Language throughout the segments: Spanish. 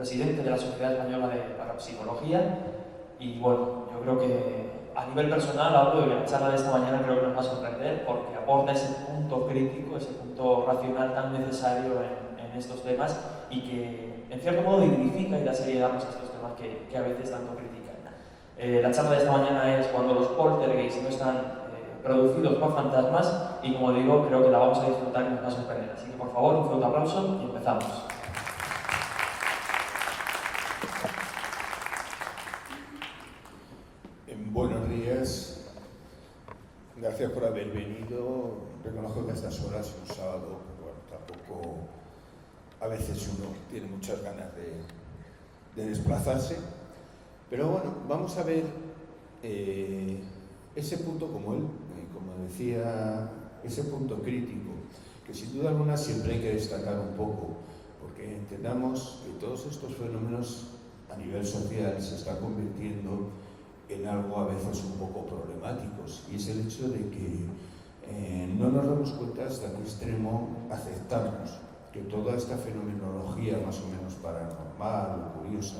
presidente de la Sociedad Española de Parapsicología. Y bueno, yo creo que a nivel personal hablo de que la charla de esta mañana creo que nos va a sorprender porque aporta ese punto crítico, ese punto racional tan necesario en estos temas y que en cierto modo dignifica y da seriedad a estos temas que a veces tanto critican. La charla de esta mañana es cuando los poltergeists no están producidos por fantasmas y, como digo, creo que la vamos a disfrutar y nos va a sorprender. Así que, por favor, un fuerte aplauso y empezamos. Buenos días, gracias por haber venido. Reconozco que a estas horas, un sábado, pero bueno, tampoco a veces uno tiene muchas ganas de desplazarse. Pero bueno, vamos a ver ese punto como decía, ese punto crítico, que sin duda alguna siempre hay que destacar un poco, porque entendamos que todos estos fenómenos a nivel social se están convirtiendo en algo a veces un poco problemáticos, y es el hecho de que no nos damos cuenta hasta qué extremo aceptamos que toda esta fenomenología más o menos paranormal o curiosa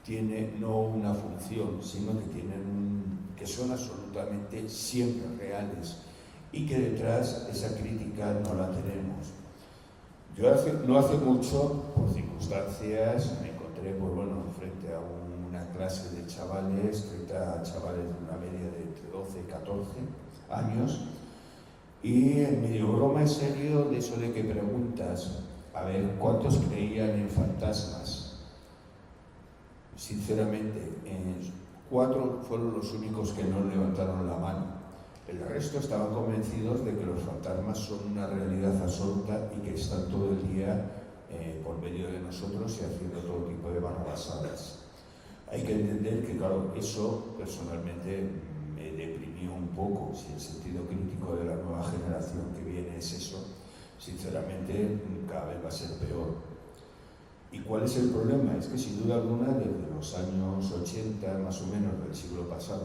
tiene no una función, sino que son absolutamente siempre reales y que detrás esa crítica no la tenemos. Yo no hace mucho, por circunstancias, me encontré frente a una clase de chavales de una media de entre 12 y 14 años, y en medio broma en serio de eso de que preguntas a ver cuántos creían en fantasmas. Sinceramente, 4 fueron los únicos que no levantaron la mano. El resto estaban convencidos de que los fantasmas son una realidad absoluta y que están todo el día por medio de nosotros y haciendo todo tipo de barrabasadas. Hay que entender que, claro, eso personalmente me deprimió un poco. Si el sentido crítico de la nueva generación que viene es eso, sinceramente cada vez va a ser peor. ¿Y cuál es el problema? Es que sin duda alguna, desde los años 80, más o menos, del siglo pasado,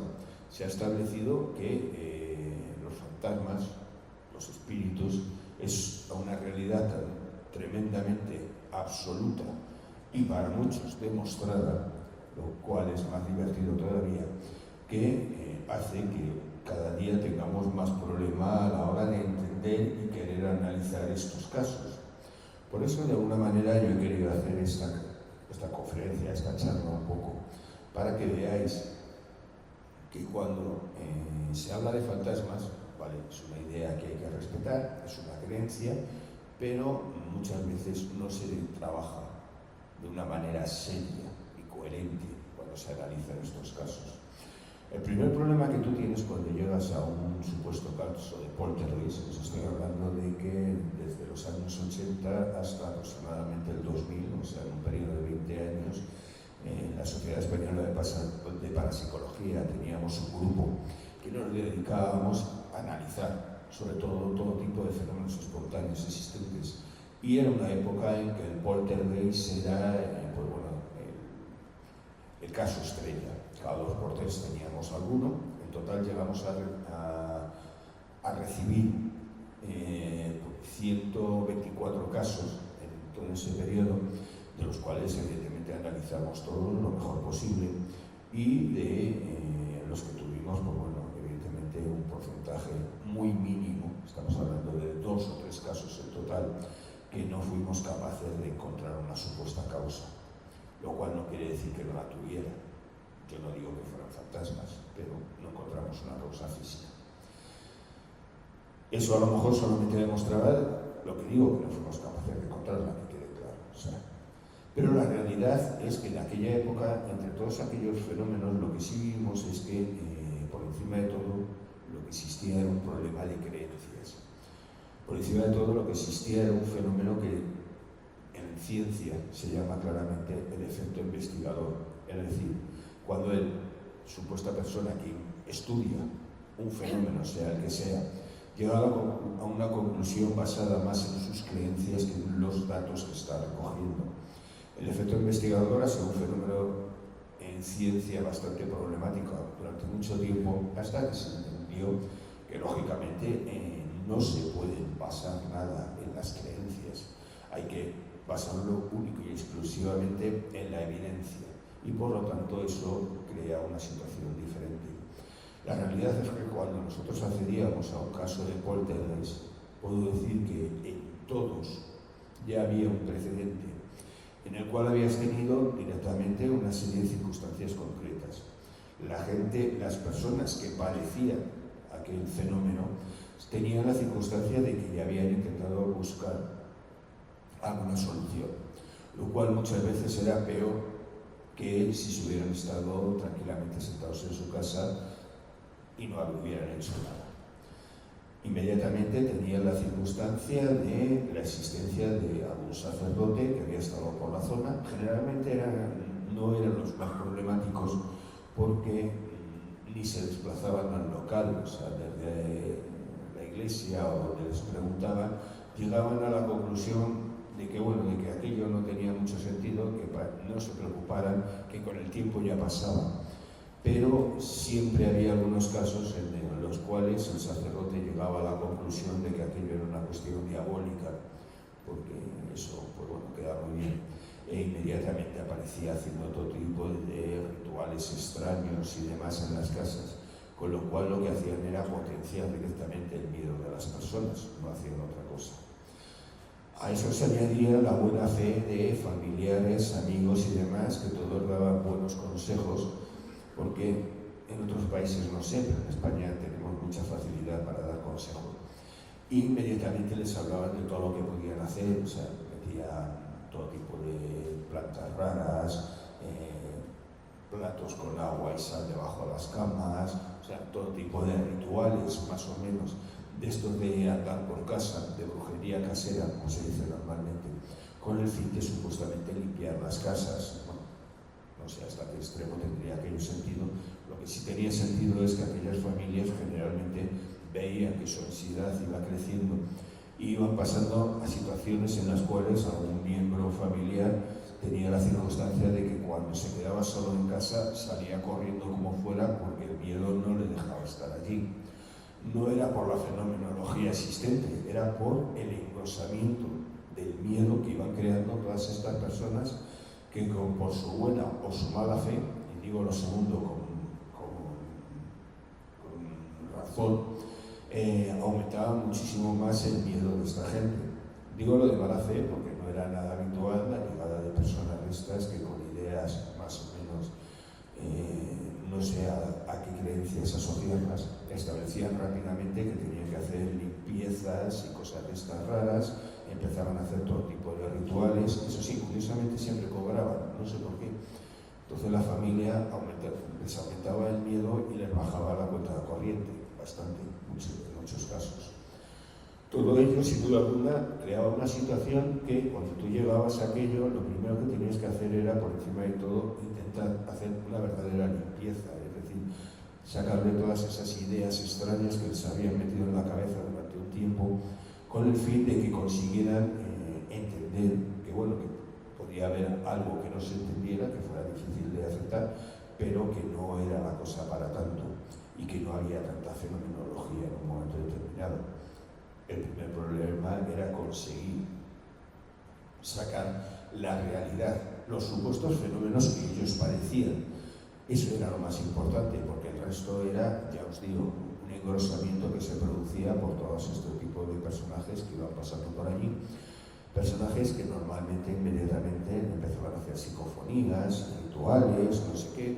se ha establecido que los fantasmas, los espíritus, es una realidad tremendamente absoluta y para muchos demostrada, lo cual es más divertido todavía, que hace que cada día tengamos más problema a la hora de entender y querer analizar estos casos. Por eso, de alguna manera, yo he querido hacer esta conferencia, esta charla un poco, para que veáis que cuando se habla de fantasmas, vale, es una idea que hay que respetar, es una creencia, pero muchas veces no se trabaja de una manera seria y coherente cuando se analizan estos casos. El primer problema que tú tienes cuando llegas a un supuesto caso de poltergeist, os estoy hablando de que desde los años 80 hasta aproximadamente el 2000, o sea, en un periodo de 20 años, en la Sociedad Española de Parapsicología teníamos un grupo que nos dedicábamos a analizar sobre todo tipo de fenómenos espontáneos existentes. Y era una época en que el poltergeist era el caso estrella. Cada 2 por 3 teníamos alguno. En total llegamos a recibir 124 casos en todo ese periodo, de los cuales evidentemente analizamos todos lo mejor posible, y de los que tuvimos, evidentemente un porcentaje muy mínimo, estamos hablando de 2 o 3 casos en total, que no fuimos capaces de encontrar una supuesta causa, lo cual no quiere decir que no la tuviera. Yo no digo que fueran fantasmas, pero no encontramos una causa física. Eso a lo mejor solamente demostraba lo que digo, que no fuimos capaces de encontrarla, que quede claro. Pero la realidad es que en aquella época, entre todos aquellos fenómenos, lo que sí vimos es que, por encima de todo, lo que existía era un problema de creencias. Por encima de todo, lo que existía era un fenómeno que en ciencia se llama claramente el efecto investigador. Es decir, cuando supuesta persona que estudia un fenómeno, sea el que sea, llega a una conclusión basada más en sus creencias que en los datos que está recogiendo. El efecto investigador ha sido un fenómeno en ciencia bastante problemático durante mucho tiempo, hasta que se entendió que lógicamente no se puede basar nada en las creencias. Hay que basarlo único y exclusivamente en la evidencia, y por lo tanto eso crea una situación diferente. La realidad es que cuando nosotros accedíamos a un caso de poltergeist, puedo decir que en todos ya había un precedente en el cual habías tenido directamente una serie de circunstancias concretas. La gente, las personas que padecían aquel fenómeno, tenían la circunstancia de que ya habían intentado buscar alguna solución, lo cual muchas veces era peor que si se hubieran estado tranquilamente sentados en su casa y no hubieran hecho nada. Inmediatamente tenían la circunstancia de la existencia de algún sacerdote que había estado por la zona. Generalmente no eran los más problemáticos porque ni se desplazaban al local, o sea, desde la iglesia o donde les preguntaban, llegaban a la conclusión de que, bueno, de que aquello no tenía mucho sentido, que no se preocuparan, que con el tiempo ya pasaba. Pero siempre había algunos casos en los cuales el sacerdote llegaba a la conclusión de que aquello era una cuestión diabólica, porque eso, pues bueno, queda muy bien, e inmediatamente aparecía haciendo todo tipo de rituales extraños y demás en las casas, con lo cual lo que hacían era potenciar directamente el miedo de las personas, no hacían otra cosa. A eso se añadía la buena fe de familiares, amigos y demás, que todos daban buenos consejos, porque en otros países no sé, pero en España tenemos mucha facilidad para dar consejos. Y inmediatamente les hablaban de todo lo que podían hacer, o sea, metían todo tipo de plantas raras, platos con agua y sal debajo de las camas, o sea, todo tipo de rituales, más o menos, de estos de andar por casa, de brujería casera, como se dice normalmente, con el fin de supuestamente limpiar las casas. Bueno, no sé hasta qué extremo tendría aquello sentido. Lo que sí tenía sentido es que aquellas familias generalmente veían que su ansiedad iba creciendo y iban pasando a situaciones en las cuales algún miembro familiar tenía la circunstancia de que cuando se quedaba solo en casa salía corriendo como fuera porque el miedo no le dejaba estar allí. No era por la fenomenología existente, era por el engrosamiento del miedo que iban creando todas estas personas que por su buena o su mala fe, y digo lo segundo con razón, aumentaba muchísimo más el miedo de esta gente. Digo lo de mala fe porque no era nada habitual la llegada de personas de estas que con ideas más o menos, no sé a qué creencias asociarlas, establecían rápidamente que tenían que hacer limpiezas y cosas de estas raras, empezaban a hacer todo tipo de rituales, eso sí, curiosamente siempre cobraban, no sé por qué. Entonces la familia les aumentaba el miedo y les bajaba la cuenta corriente, bastante, en muchos casos. Todo ello, sin duda alguna, creaba una situación que cuando tú llegabas a aquello, lo primero que tenías que hacer era, por encima de todo, intentar hacer una verdadera limpieza, es decir, sacarle todas esas ideas extrañas que les habían metido en la cabeza durante un tiempo, con el fin de que consiguieran entender que, bueno, que podía haber algo que no se entendiera, que fuera difícil de aceptar, pero que no era la cosa para tanto y que no había tanta fenomenología en un momento determinado. El primer problema era conseguir sacar la realidad, los supuestos fenómenos que ellos padecían. Eso era lo más importante, porque el resto era, ya os digo, un engrosamiento que se producía por todos estos tipos de personajes que iban pasando por allí. Personajes que normalmente, inmediatamente, empezaban a hacer psicofonías, rituales, no sé qué,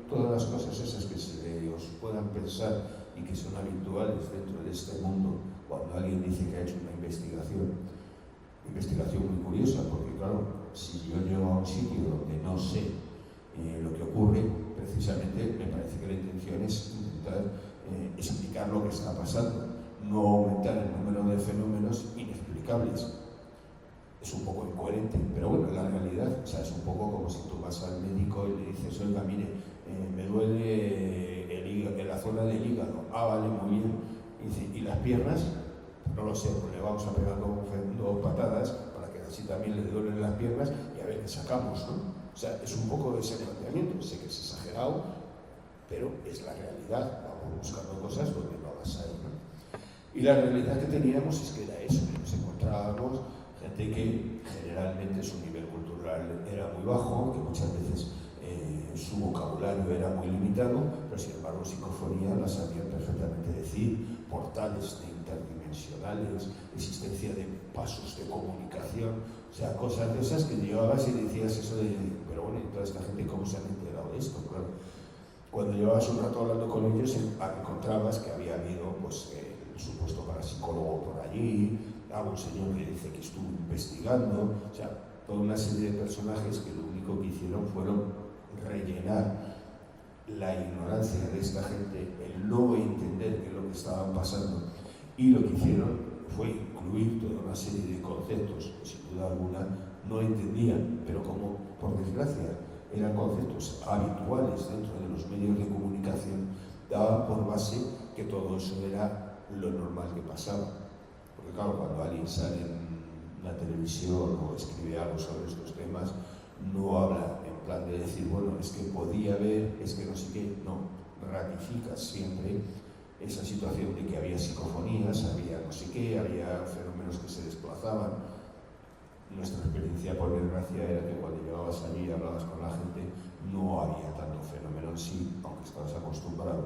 todas las cosas esas que se os puedan pensar y que son habituales dentro de este mundo cuando alguien dice que ha hecho una investigación muy curiosa, porque claro, si yo llego a un sitio donde no sé lo que ocurre, precisamente me parece que la intención es intentar explicar lo que está pasando, no aumentar el número de fenómenos inexplicables. Es un poco incoherente, pero bueno, la realidad, o sea, es un poco como si tú vas al médico y le dices, oiga, mire, me duele el hígado, en la zona del hígado. Ah, vale, muy bien. Y dice, ¿y las piernas? No lo sé, pues le vamos a pegar dos patadas para que así también le duelen las piernas y a ver qué sacamos, ¿no? O sea, es un poco de ese planteamiento, sé que es exagerado, pero es la realidad, vamos buscando cosas donde no las hay, ¿no? Y la realidad que teníamos es que era eso, que nos encontrábamos gente gente que generalmente su nivel cultural era muy bajo, que muchas veces su vocabulario era muy limitado, pero sin embargo psicofonía la sabían perfectamente decir, portales interdimensionales, existencia de pasos de comunicación, o sea, cosas de esas que llevabas y decías eso de, pero bueno, ¿y toda esta gente cómo se han enterado de esto? Claro, cuando llevabas un rato hablando con ellos, encontrabas que había habido pues, el supuesto parapsicólogo por allí, algún señor que dice que estuvo investigando, o sea, toda una serie de personajes que lo único que hicieron fueron rellenar la ignorancia de esta gente, el no entender qué es lo que estaban pasando, y lo que hicieron fue incluir toda una serie de conceptos que sin duda alguna no entendían, pero como por desgracia eran conceptos habituales dentro de los medios de comunicación, daban por base que todo eso era lo normal que pasaba. Porque claro, cuando alguien sale en la televisión o escribe algo sobre estos temas, no habla en plan de decir, bueno, es que podía haber, es que no sé qué, no, ratifica siempre esa situación de que había psicofonías, había no sé qué, había fenómenos que se desplazaban. Nuestra experiencia, por desgracia, era que cuando llegabas allí y hablabas con la gente, no había tanto fenómeno en sí, aunque estabas acostumbrado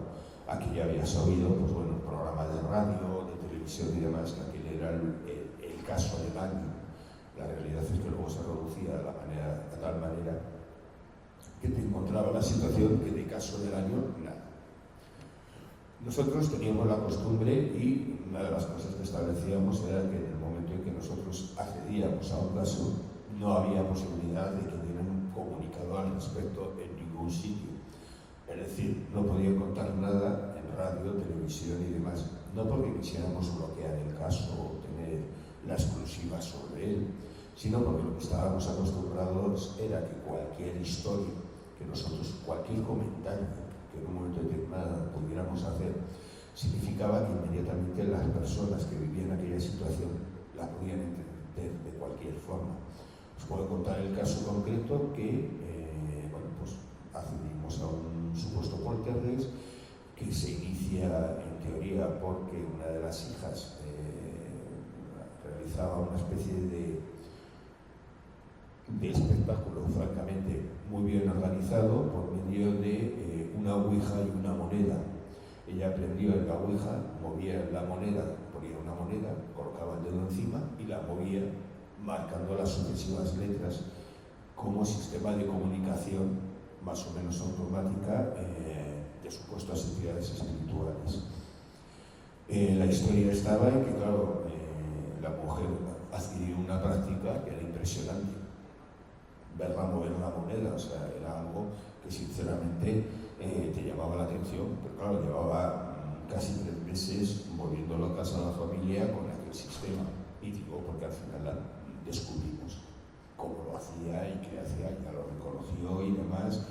a que ya habías oído, pues bueno, programas de radio, de televisión y demás, que aquel era el caso del año. La realidad es que luego se reducía de tal manera que te encontraba la situación que de caso del año, nada. Nosotros teníamos la costumbre, y una de las cosas que establecíamos era que en el momento en que nosotros accedíamos a un caso, no había posibilidad de que dieran un comunicado al respecto en ningún sitio. Es decir, no podían contar nada en radio, televisión y demás, no porque quisiéramos bloquear el caso o tener la exclusiva sobre él, sino porque lo que estábamos acostumbrados era que cualquier historia, que nosotros, cualquier comentario que en un momento determinado pudiéramos hacer, significaba que inmediatamente las personas que vivían aquella situación la podían entender de cualquier forma. Os puedo contar el caso concreto que, bueno, pues accedimos a un supuesto poltergeist que se inicia en teoría porque una de las hijas realizaba una especie de espectáculo francamente muy bien organizado por medio de una ouija y una moneda. Ella aprendió en la ouija, movía la moneda, ponía una moneda, colocaba el dedo encima y la movía marcando las sucesivas letras como sistema de comunicación más o menos automática de supuestas entidades espirituales. La historia estaba en que, claro, la mujer adquirió una práctica que era impresionante. Verla mover una moneda, o sea, era algo que sinceramente te llamaba la atención, pero claro, llevaba casi 3 meses moviendo locas a la familia con aquel sistema, y digo porque al final descubrimos cómo lo hacía y qué hacía, ya lo reconoció y demás,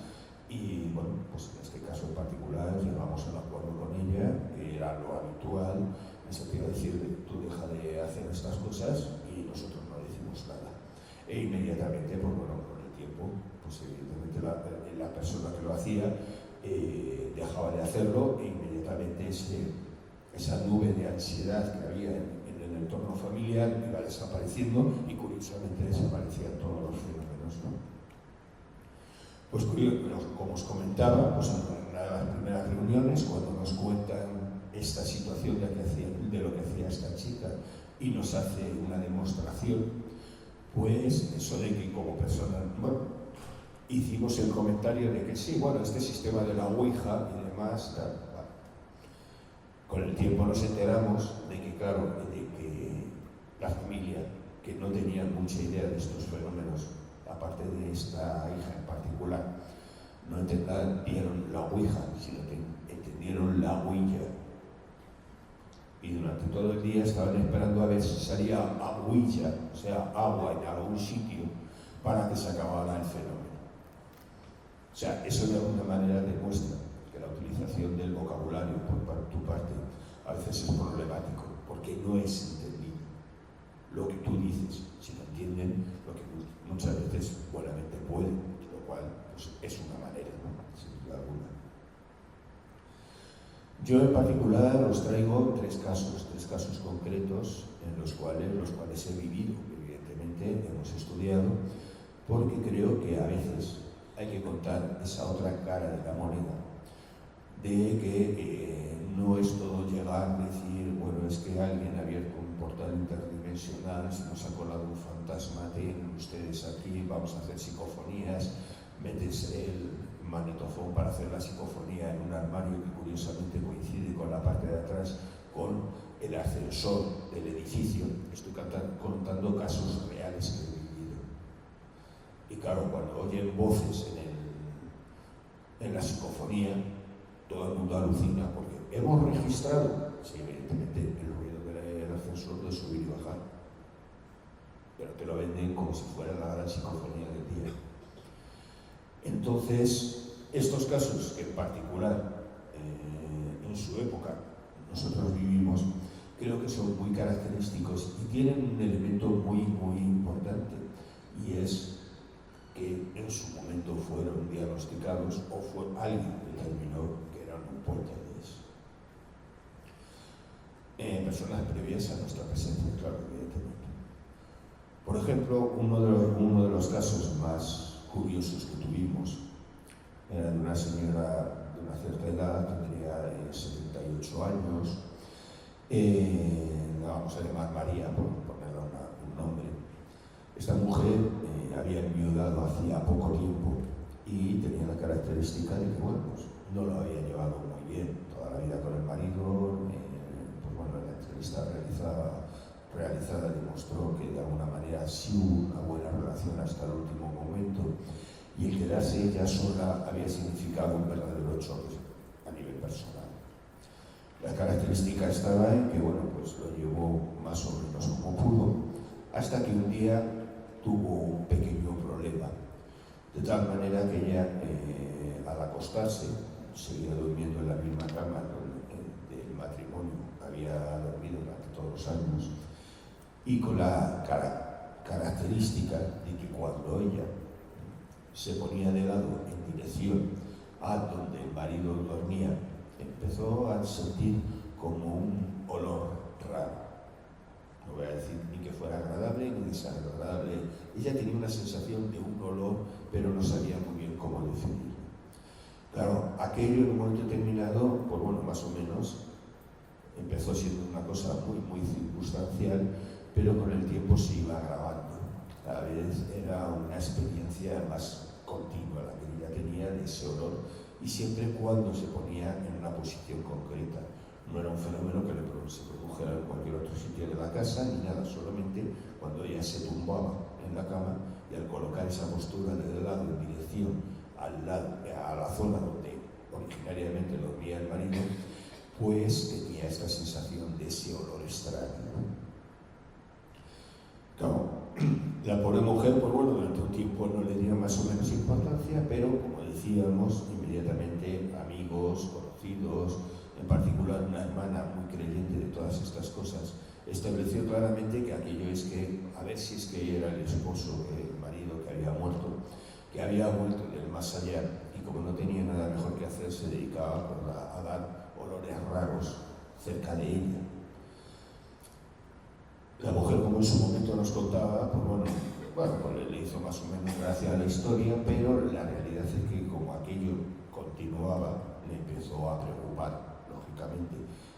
y bueno, pues en este caso en particular llegamos a un acuerdo con ella, que era lo habitual, en el sentido de decirle, tú deja de hacer estas cosas y nosotros no decimos nada. E inmediatamente, pues bueno, con el tiempo, pues evidentemente la persona que lo hacía dejaba de hacerlo e inmediatamente esa nube de ansiedad que había en el entorno familiar iba desapareciendo y curiosamente desaparecían todos los fenómenos, ¿no? Pues como os comentaba, pues en una de las primeras reuniones, cuando nos cuentan esta situación de lo que hacía esta chica y nos hace una demostración, pues eso de que como persona, bueno, hicimos el comentario de que sí, bueno, este sistema de la ouija y demás, tal, bueno. Con el tiempo nos enteramos de que, claro, de que la familia, que no tenía mucha idea de estos fenómenos, aparte de esta hija en particular, no entendieron la ouija, sino que entendieron la huilla. Y durante todo el día estaban esperando a ver si salía agüilla, o sea, agua en algún sitio, para que se acabara el fenómeno. O sea, eso de alguna manera demuestra que la utilización del vocabulario por tu parte a veces es problemático, porque no es entendido lo que tú dices, sino entienden lo que muchas veces buenamente pueden, lo cual pues, es una manera, ¿no? Sin duda alguna. Yo en particular os traigo tres casos concretos en los cuales he vivido, evidentemente, evidentemente hemos estudiado, porque creo que a veces hay que contar esa otra cara de la moneda, de que no es todo llegar a decir, bueno, es que alguien ha abierto un portal interdimensional, se nos ha colado un fantasma, tienen ustedes aquí, vamos a hacer psicofonías, metes el magnetofón para hacer la psicofonía en un armario que curiosamente coincide con la parte de atrás con el ascensor del edificio. Estoy contando casos reales que he vivido. Y claro, cuando oyen voces en la psicofonía, todo el mundo alucina porque hemos registrado, sí, evidentemente, el ruido del ascensor de subir y bajar, pero te lo venden como si fuera la gran psicofonía del día. Entonces, estos casos que en particular en su época nosotros vivimos, creo que son muy característicos y tienen un elemento muy, muy importante, y es que en su momento fueron diagnosticados o fue alguien determinó que eran un poltergeist. Personas previas a nuestra presencia, claro, evidentemente. Por ejemplo, uno de los casos más curiosos que tuvimos era de una señora de una cierta edad, tendría 78 años, la vamos a llamar María, por ponerle un nombre. Esta mujer había enviudado hacía poco tiempo y tenía la característica de que, bueno, pues no lo había llevado muy bien toda la vida con el marido. Pues bueno, la entrevista realizada demostró que de alguna manera sí hubo una buena relación hasta el último momento, y el quedarse ella sola había significado un verdadero choque a nivel personal. La característica estaba en que, bueno, pues lo llevó más o menos como pudo, hasta que un día tuvo un pequeño problema, de tal manera que ella, al acostarse, seguía durmiendo en la misma cama del matrimonio, había dormido durante todos los años, y con la característica de que cuando ella se ponía de lado en dirección a donde el marido dormía, empezó a sentir como un olor raro. No voy a decir ni que fuera agradable ni desagradable. Ella tenía una sensación de un olor, pero no sabía muy bien cómo definirlo. Claro, aquello en un momento determinado, pues bueno, más o menos, empezó siendo una cosa muy, muy circunstancial, pero con el tiempo se iba agravando. Cada vez era una experiencia más continua la que ella tenía de ese olor, y siempre cuando se ponía en una posición concreta. No era un fenómeno que se produjera en cualquier otro sitio de la casa ni nada, solamente cuando ella se tumbaba en la cama y al colocar esa postura de lado en dirección a la zona donde originariamente dormía el marido, pues tenía esta sensación de ese olor extraño. Claro, la pobre mujer, pues bueno, durante un tiempo no le dio más o menos importancia, pero como decíamos, inmediatamente amigos, conocidos, en particular una hermana muy creyente de todas estas cosas, estableció claramente que aquello es que, a ver si es que era el esposo, el marido que había muerto, que había vuelto del más allá, y como no tenía nada mejor que hacer, se dedicaba a dar olores raros cerca de ella. La mujer, como en su momento nos contaba, pues le hizo más o menos gracia a la historia, pero la realidad es que como aquello continuaba, le empezó a preocupar, lógicamente.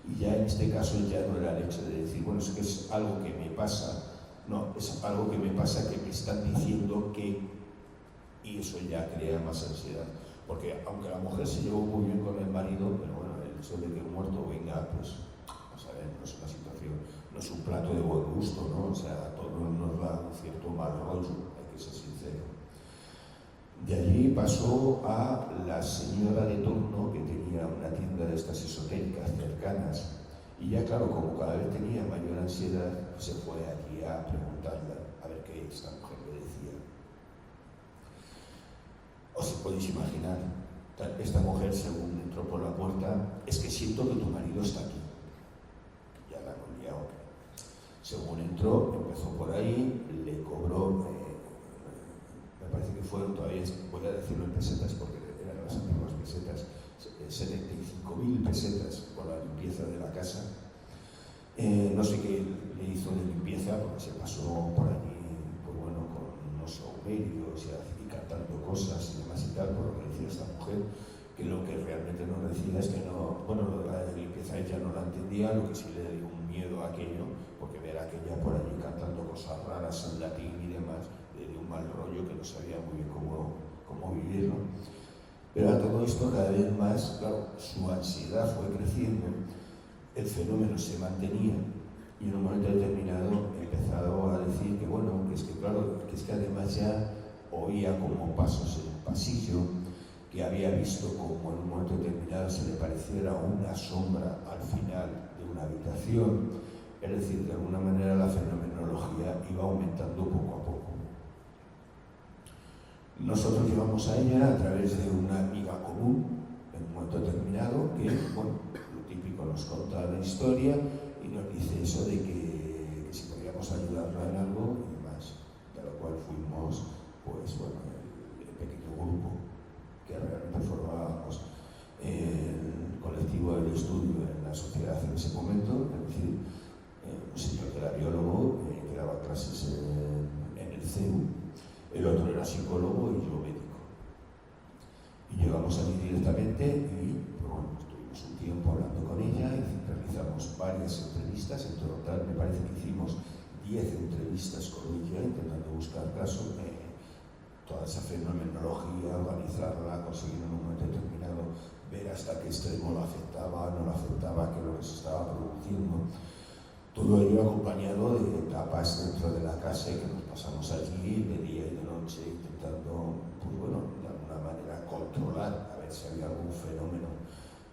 Y ya en este caso ya no era el hecho de decir, bueno, es que es algo que me pasa, no, es algo que me pasa que me están diciendo que, y eso ya crea más ansiedad. Porque aunque la mujer se llevó muy bien con el marido, pero bueno, el hecho de que el muerto venga, pues, vamos a ver, no es una situación, no es un plato de buen gusto, ¿no? O sea, a todos nos da un cierto mal rollo, hay que ser sincero. De allí pasó a la señora de turno, que tenía una tienda de estas esotéricas cercanas, y ya claro, como cada vez tenía mayor ansiedad, se fue allí a preguntarle a ver qué esta mujer le decía. Os podéis imaginar, esta mujer, según entró por la puerta, es que siento que tu marido está aquí. Ya la hemos liado. Según entró, empezó por ahí, le cobró, me parece que fueron todavía, voy a decirlo en pesetas porque eran las antiguas pesetas, 75.000 pesetas por la limpieza de la casa. No sé qué le hizo de limpieza porque se pasó por allí unos saumerios y cantando cosas y demás y tal, por lo que decía esta mujer, que lo que realmente nos decía es que no, bueno, lo de la limpieza ella no la entendía, lo que sí le dio un miedo a aquello, porque ver a aquella por allí cantando cosas raras en latín y demás, le dio un mal rollo que no sabía muy bien cómo vivirlo. Pero a todo esto cada vez más, claro, su ansiedad fue creciendo, el fenómeno se mantenía y en un momento determinado he empezado a decir que bueno, que es que claro, que es que además ya oía como pasos en el pasillo, que había visto como en un momento determinado se le pareciera una sombra al final de una habitación, es decir, de alguna manera la fenomenología iba aumentando poco a poco. Nosotros llevamos a ella a través de una amiga común, en un momento determinado, que, bueno, lo típico, nos conta la historia y nos dice eso de que si podíamos ayudarla en algo y demás, de lo cual fuimos, pues bueno, el pequeño grupo que realmente formábamos el colectivo del estudio en la sociedad en ese momento, es decir, un señor que era biólogo, que daba clases en el CEU, el otro era psicólogo y yo médico. Y llegamos allí directamente y bueno, estuvimos un tiempo hablando con ella y realizamos varias entrevistas, en total me parece que hicimos 10 entrevistas con ella intentando buscar casos, toda esa fenomenología, organizarla, conseguir en un momento determinado ver hasta qué extremo la afectaba, no la afectaba, qué es lo que se estaba produciendo. Todo ello acompañado de etapas dentro de la casa que nos pasamos allí de día y de noche intentando, pues bueno, de alguna manera controlar, a ver si había algún fenómeno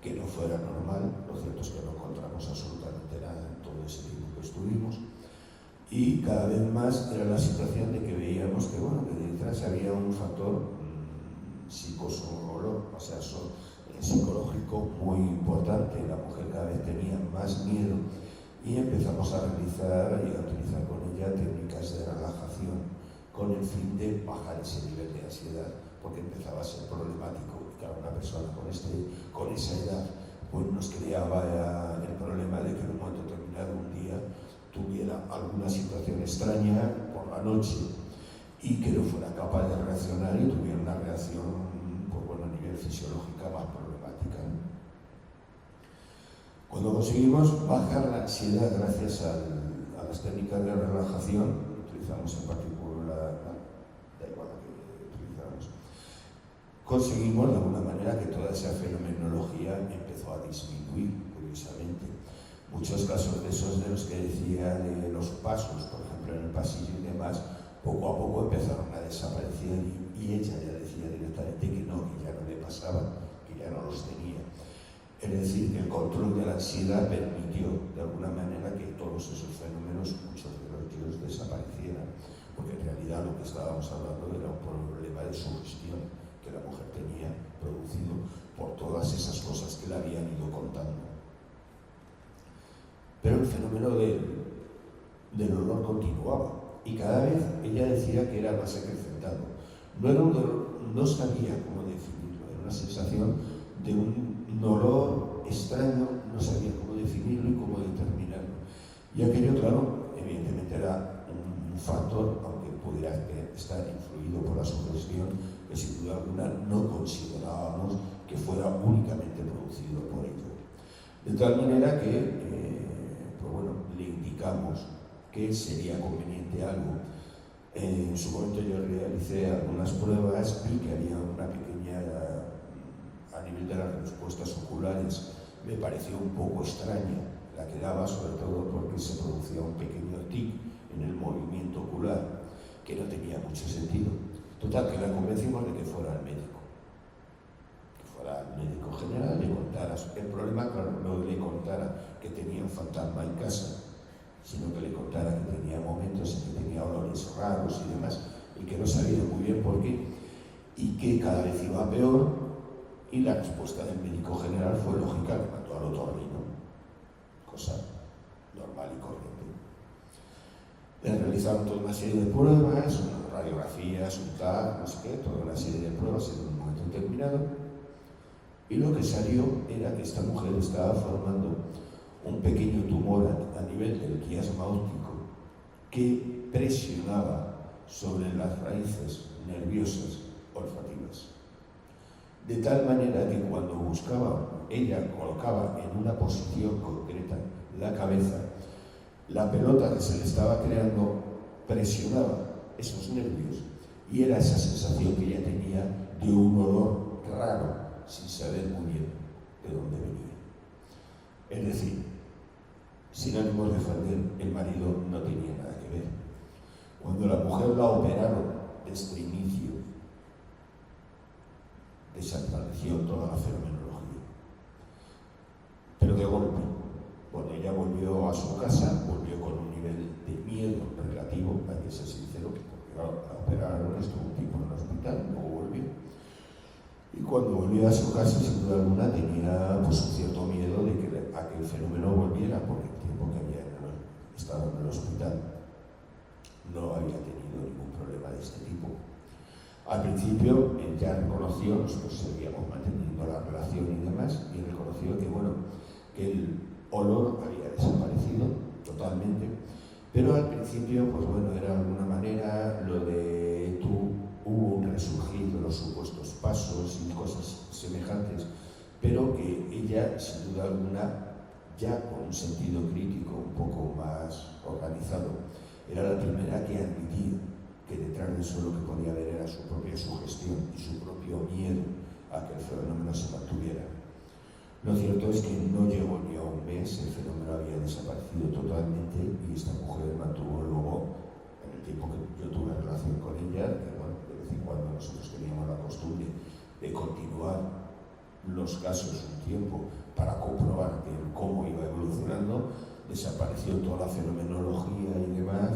que no fuera normal. Lo cierto es que no encontramos absolutamente nada en todo ese tiempo que estuvimos. Y cada vez más era la situación de que veíamos que, bueno, que detrás había un factor psicológico, o sea, psicológico muy importante. La mujer cada vez tenía más miedo y empezamos a realizar y a utilizar con ella técnicas de relajación con el fin de bajar ese nivel de ansiedad, porque empezaba a ser problemático. Y cada una persona con esa edad pues nos creaba el problema de que en un momento determinado un día tuviera alguna situación extraña por la noche y que no fuera capaz de reaccionar y tuviera una reacción, pues bueno, a nivel fisiológica más problemática, ¿no? Cuando conseguimos bajar la ansiedad gracias a las técnicas de relajación, utilizamos en particular, da igual que utilizamos, conseguimos de alguna manera que toda esa fenomenología empezó a disminuir, curiosamente. Muchos casos de esos de los que decía de los pasos, por ejemplo en el pasillo y demás, poco a poco empezaron a desaparecer y ella ya decía directamente que ya no le pasaban, que ya no los tenía. Es decir, que el control de la ansiedad permitió de alguna manera que todos esos fenómenos, muchos de ellos desaparecieran, porque en realidad lo que estábamos hablando era un problema de sugestión que la mujer tenía producido por todas esas cosas que le habían ido contando. Pero el fenómeno del dolor continuaba y cada vez ella decía que era más acrecentado. No era un dolor, no sabía cómo definirlo, era una sensación de un dolor extraño, no sabía cómo definirlo y cómo determinarlo. Y aquello, claro, evidentemente era un factor, aunque pudiera estar influido por la sugestión, que sin duda alguna no considerábamos que fuera únicamente producido por ello. De tal manera que le indicamos que sería conveniente algo. En su momento yo realicé algunas pruebas, vi que había una pequeña, a nivel de las respuestas oculares, me pareció un poco extraña la que daba, sobre todo porque se producía un pequeño tic en el movimiento ocular, que no tenía mucho sentido. Total, que la convencimos de que fuera al médico. Al médico general, le contara el problema, claro, no le contara que tenía un fantasma en casa, sino que le contara que tenía momentos en que tenía olores raros y demás, y que no sabía muy bien por qué, y que cada vez iba peor, y la respuesta del médico general fue lógica, le mandó al otorrino, cosa normal y corriente. Le realizaron toda una serie de pruebas, unas radiografías, un TAC, no sé qué, toda una serie de pruebas en un momento determinado. Y lo que salió era que esta mujer estaba formando un pequeño tumor a nivel del quiasma óptico que presionaba sobre las raíces nerviosas olfativas. De tal manera que cuando buscaba, ella colocaba en una posición concreta la cabeza, la pelota que se le estaba creando presionaba esos nervios y era esa sensación que ella tenía de un olor raro, sin saber muy bien de dónde venía. Es decir, sin ánimos de defender, el marido no tenía nada que ver. Cuando la mujer la operaron de este inicio, desapareció toda la fenomenología. Pero de golpe, cuando ella volvió a su casa, volvió con un nivel de miedo relativo, hay que ser sincero, porque claro, la operaron, estuvo un tiempo en el hospital, luego volvió. Y cuando volvió a su casa, sin duda alguna, tenía pues, un cierto miedo de que aquel fenómeno volviera, porque el tiempo que había estado en el hospital no había tenido ningún problema de este tipo. Al principio, él ya reconoció, nosotros seguíamos manteniendo la relación y demás, y reconoció que, bueno, que el olor había desaparecido totalmente, pero al principio, pues bueno, era de alguna manera lo de hubo un resurgir de los supuestos pasos y cosas semejantes, pero que ella, sin duda alguna, ya con un sentido crítico un poco más organizado, era la primera que admitía que detrás de eso lo que podía haber era su propia sugestión y su propio miedo a que el fenómeno se mantuviera. Lo cierto es que no llegó ni a un mes, el fenómeno había desaparecido totalmente y esta mujer mantuvo luego, en el tiempo que yo tuve relación con ella, que bueno, de vez en cuando nosotros teníamos la costumbre de continuar los casos un tiempo para comprobar cómo iba evolucionando, desapareció toda la fenomenología y demás,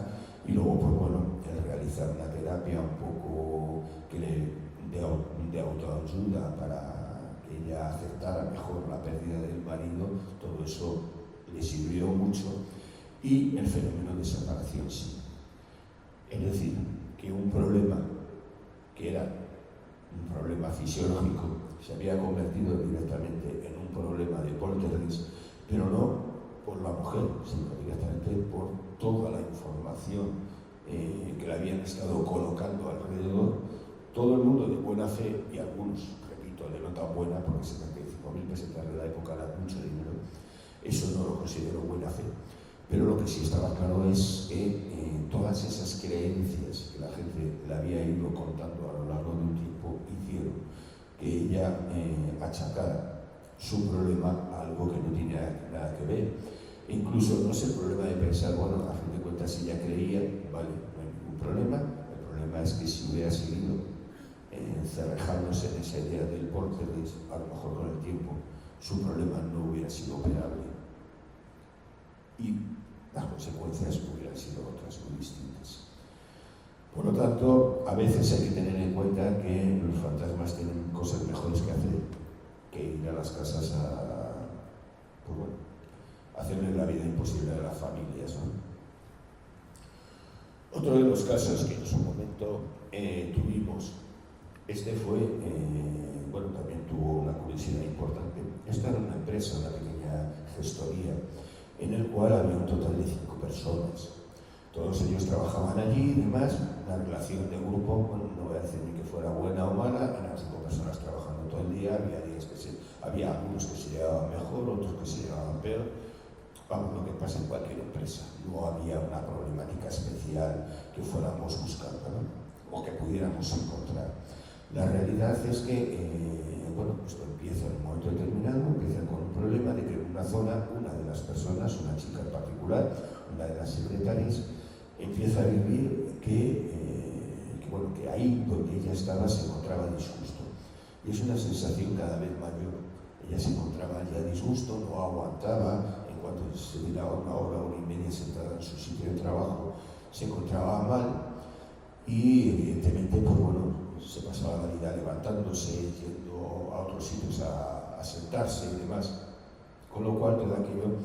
y luego, pues bueno, el realizar una terapia un poco de autoayuda para que ella aceptara mejor la pérdida del marido, todo eso le sirvió mucho y el fenómeno desapareció en sí. Es decir, que un problema que era un problema fisiológico se había convertido directamente en un problema de poltergeist, pero no por la mujer, sino directamente por toda la información que le habían estado colocando alrededor, todo el mundo de buena fe y algunos, repito, de no tan buena, porque 75.000 pesetas de la época era mucho dinero, eso no lo considero buena fe. Pero lo que sí estaba claro es que todas esas creencias que la gente le había ido contando a lo largo de un tiempo hicieron que ella achacara su problema a algo que no tenía nada que ver. E incluso no es el problema de pensar, bueno, a fin de cuentas si ella creía, vale, no hay ningún problema. El problema es que si hubiera seguido encerrándose en esa idea del poltergeist, a lo mejor con el tiempo su problema no hubiera sido operable. Y las consecuencias hubieran sido otras muy distintas. Por lo tanto, a veces hay que tener en cuenta que los fantasmas tienen cosas mejores que hacer que ir a las casas a, pues bueno, hacerle la vida imposible a las familias, ¿no? Otro de los casos que en su momento tuvimos, este fue, bueno, también tuvo una curiosidad importante. Esta era una empresa, una pequeña gestoría, en el cual había un total de 5 personas. Todos ellos trabajaban allí y demás, una relación de grupo, bueno, no voy a decir ni que fuera buena o mala, eran 5 personas trabajando todo el día, había algunos que se llevaban mejor, otros que se llevaban peor. Vamos, lo que pasa en cualquier empresa, no había una problemática especial que fuéramos buscando, ¿no? O que pudiéramos encontrar. La realidad es que, bueno, esto empieza en un momento determinado, empieza con un problema de que en una zona, una de las personas, una chica en particular, una de las secretarias, empieza a vivir que ahí donde ella estaba se encontraba disgusto. Y es una sensación cada vez mayor. Ella se encontraba ya disgusto, no aguantaba. Cuando se tiraba una hora y media sentada en su sitio de trabajo, se encontraba mal y evidentemente, pues bueno, se pasaba la vida levantándose, yendo a otros sitios a sentarse y demás, con lo cual todo aquello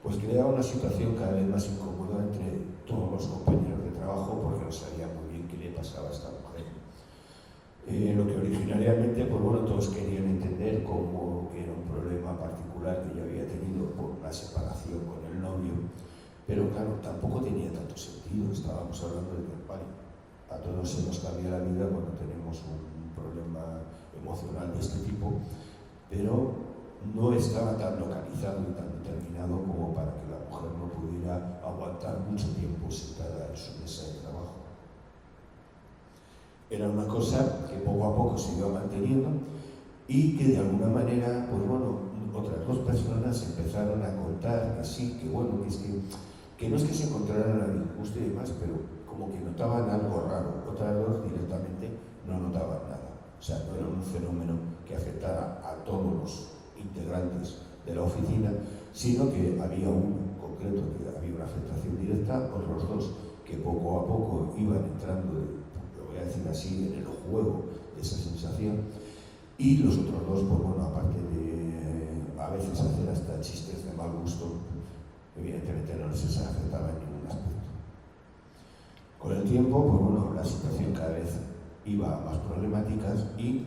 pues creaba una situación cada vez más incómoda entre todos los compañeros de trabajo porque no sabían muy bien qué le pasaba a esta mujer. Lo que originariamente, pues bueno, todos querían entender cómo era un problema particular que ella había tenido por la separación con el novio, pero claro, tampoco tenía tanto sentido. Estábamos hablando de que, vale, a todos se nos cambia la vida cuando tenemos un problema emocional de este tipo, pero no estaba tan localizado y tan determinado como para que la mujer no pudiera aguantar mucho tiempo sentada en su mesa de trabajo. Era una cosa que poco a poco se iba manteniendo y que de alguna manera, pues bueno, otras dos personas empezaron a contar que sí, que bueno, que no es que se encontraran a disgusto y demás, pero como que notaban algo raro. Otras dos directamente no notaban nada. O sea, no era un fenómeno que afectara a todos los integrantes de la oficina, sino que había uno concreto que había una afectación directa, otros dos que poco a poco iban entrando, lo voy a decir así, en el juego de esa sensación, y los otros dos, pues bueno, aparte de a veces hacer hasta chistes de mal gusto, evidentemente no les afectaba en ningún aspecto. Con el tiempo, pues bueno, la situación cada vez iba a más problemáticas y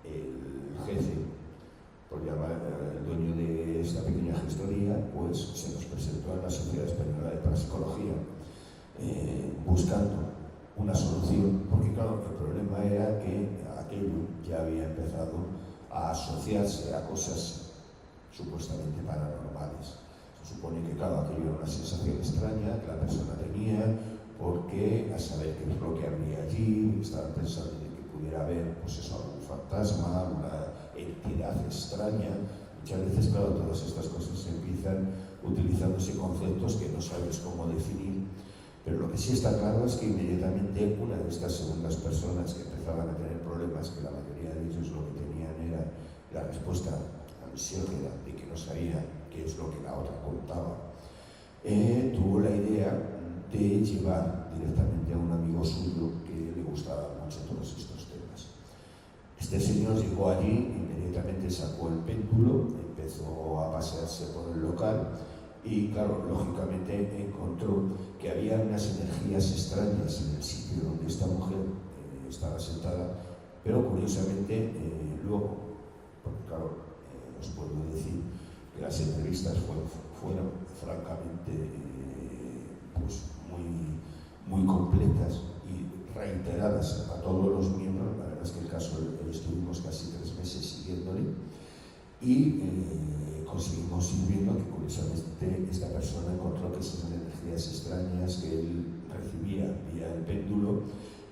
el jefe, por llamar el dueño de esta pequeña gestoría, pues se nos presentó en la Sociedad Española de Parapsicología buscando una solución, porque claro, el problema era que aquello ya había empezado a asociarse a cosas supuestamente paranormales. Se supone que claro, aquello era una sensación extraña que la persona tenía, porque a saber qué es lo que habría allí, estaban pensando en que pudiera haber pues eso, algún fantasma, una entidad extraña. Muchas veces, claro, todas estas cosas empiezan utilizándose conceptos que no sabes cómo definir, pero lo que sí está claro es que inmediatamente una de estas segundas personas que empezaban a tener problemas, que la mayoría de ellos lo que tenían era la respuesta ansiógena de que no sabía qué es lo que la otra contaba, tuvo la idea de llevar directamente a un amigo suyo que le gustaba mucho todos estos temas. Este señor llegó allí, inmediatamente sacó el péndulo, empezó a pasearse por el local y, claro, lógicamente encontró que había unas energías extrañas en el sitio donde esta mujer estaba sentada, pero curiosamente luego, porque claro, os puedo decir que las entrevistas fueron francamente pues muy completas y reiteradas a todos los miembros. La verdad es que el caso estuvimos casi 3 meses siguiéndole y conseguimos ir viendo que curiosamente esta persona encontró que esas energías extrañas que él recibía vía el péndulo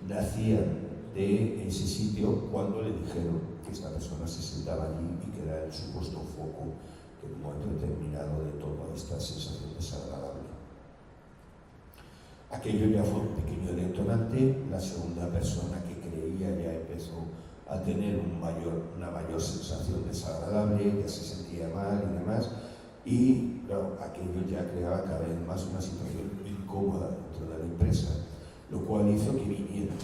nacían de ese sitio cuando le dijeron que esta persona se sentaba allí y que era el supuesto foco que en un momento determinado de toda esta sensación desagradable. Aquello ya fue un pequeño detonante. La segunda persona que creía ya empezó a tener una mayor sensación desagradable, ya se sentía mal y demás, y claro, aquello ya creaba cada vez más una situación incómoda dentro de la empresa, lo cual hizo que viniera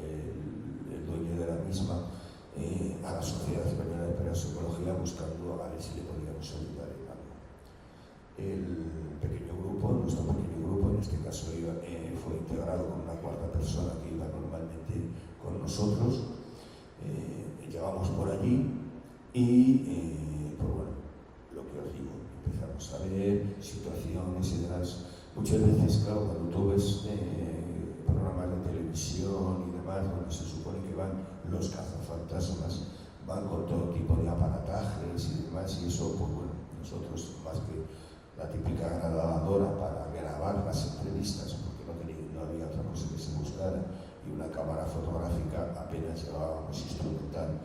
el dueño de la misma a la Sociedad Española de Parapsicología buscando a ver si le podíamos ayudar en algo. El pequeño grupo, nuestro pequeño grupo, en este caso fue integrado con una cuarta persona que iba normalmente con nosotros. Llegamos por allí y, pues bueno, lo que os digo, empezamos a ver situaciones y demás. Muchas veces, claro, cuando tú ves programas de televisión y demás, donde se supone que van los cazafantasmas, van con todo tipo de aparatajes y demás, y eso, pues bueno, nosotros más que la típica grabadora para grabar las entrevistas, porque no había otra cosa que se buscara, y una cámara fotográfica, apenas llevábamos instrumental,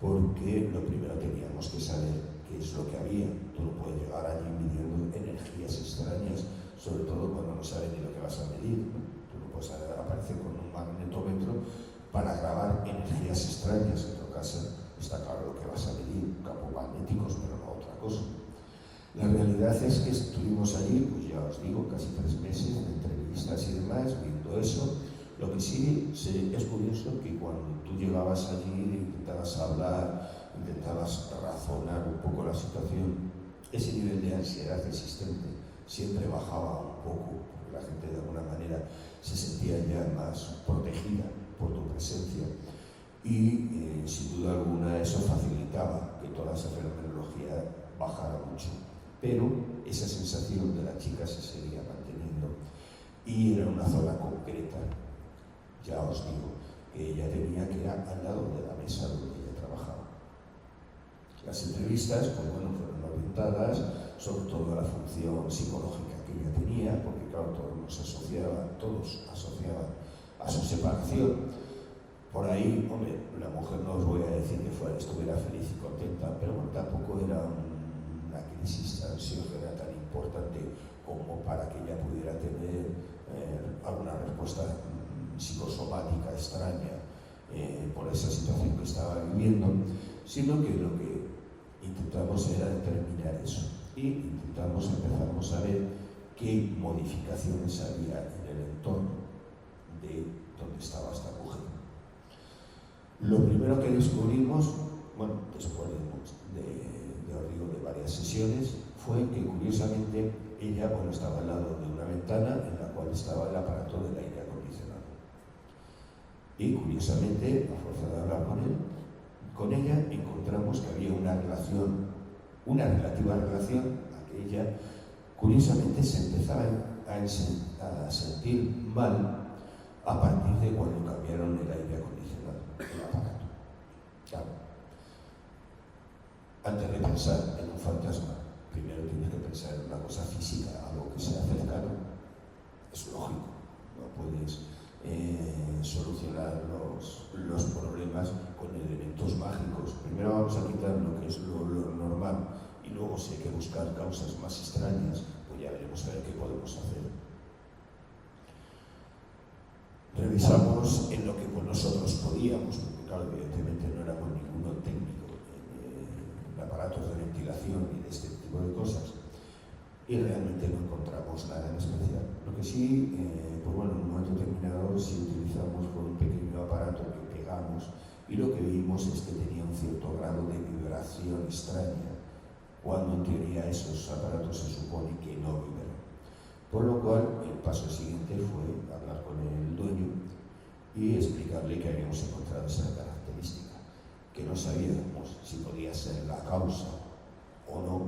porque lo primero teníamos que saber qué es lo que había. Tú no puedes llegar allí midiendo energías extrañas, sobre todo cuando no sabes ni lo que vas a medir, ¿no? Tú no puedes aparecer con un magnetómetro para grabar energías extrañas. En tu casa está claro lo que vas a medir, campos magnéticos, pero no otra cosa. La realidad es que estuvimos allí, pues ya os digo, casi 3 meses de entrevistas y demás, viendo eso. Lo que sí es curioso que cuando tú llegabas allí, intentabas hablar, intentabas razonar un poco la situación, ese nivel de ansiedad existente siempre bajaba un poco, porque la gente de alguna manera se sentía ya más protegida por tu presencia y sin duda alguna eso facilitaba que toda esa fenomenología bajara mucho. Pero esa sensación de la chica se seguía manteniendo y era una zona concreta. ya os digo que ella tenía que ir al lado de la mesa donde ella trabajaba. Las entrevistas, pues bueno, fueron orientadas sobre todo a la función psicológica que ella tenía, porque claro, todos asociaban a su separación. Por ahí, hombre, la mujer no os voy a decir que estuviera feliz y contenta, pero bueno, tampoco era una crisis ansiógena tan importante como para que ella pudiera tener alguna respuesta psicosomática extraña por esa situación que estaba viviendo, sino que lo que intentamos era determinar eso y empezamos a ver qué modificaciones había en el entorno de donde estaba esta mujer. Lo primero que descubrimos, bueno, después de varias sesiones, fue que curiosamente ella estaba al lado de una ventana en la cual estaba el aparato del aire acondicionado. Y curiosamente, a fuerza de hablar con ella, encontramos que había una relativa relación a que ella, curiosamente, se empezaba a sentir mal a partir de cuando cambiaron el aire acondicionado, el aparato. Claro. Antes de pensar en un fantasma, primero tienes que pensar en una cosa física, algo que sea cercano. Es lógico, no puedes solucionar los problemas con elementos mágicos. Primero vamos a quitar lo que es lo normal y luego si hay que buscar causas más extrañas, pues ya veremos a ver qué podemos hacer. Revisamos en lo que nosotros podíamos, porque claro, evidentemente no éramos ninguno técnico en aparatos de ventilación y de este tipo de cosas, y realmente no encontramos nada en especial. Lo que sí, pues bueno, en un momento determinado sí utilizamos un pequeño aparato que pegamos y lo que vimos es que tenía un cierto grado de vibración extraña, cuando en teoría esos aparatos se supone que no vibran. Por lo cual, el paso siguiente fue hablar con el dueño y explicarle que habíamos encontrado esa característica, que no sabíamos si podía ser la causa o no,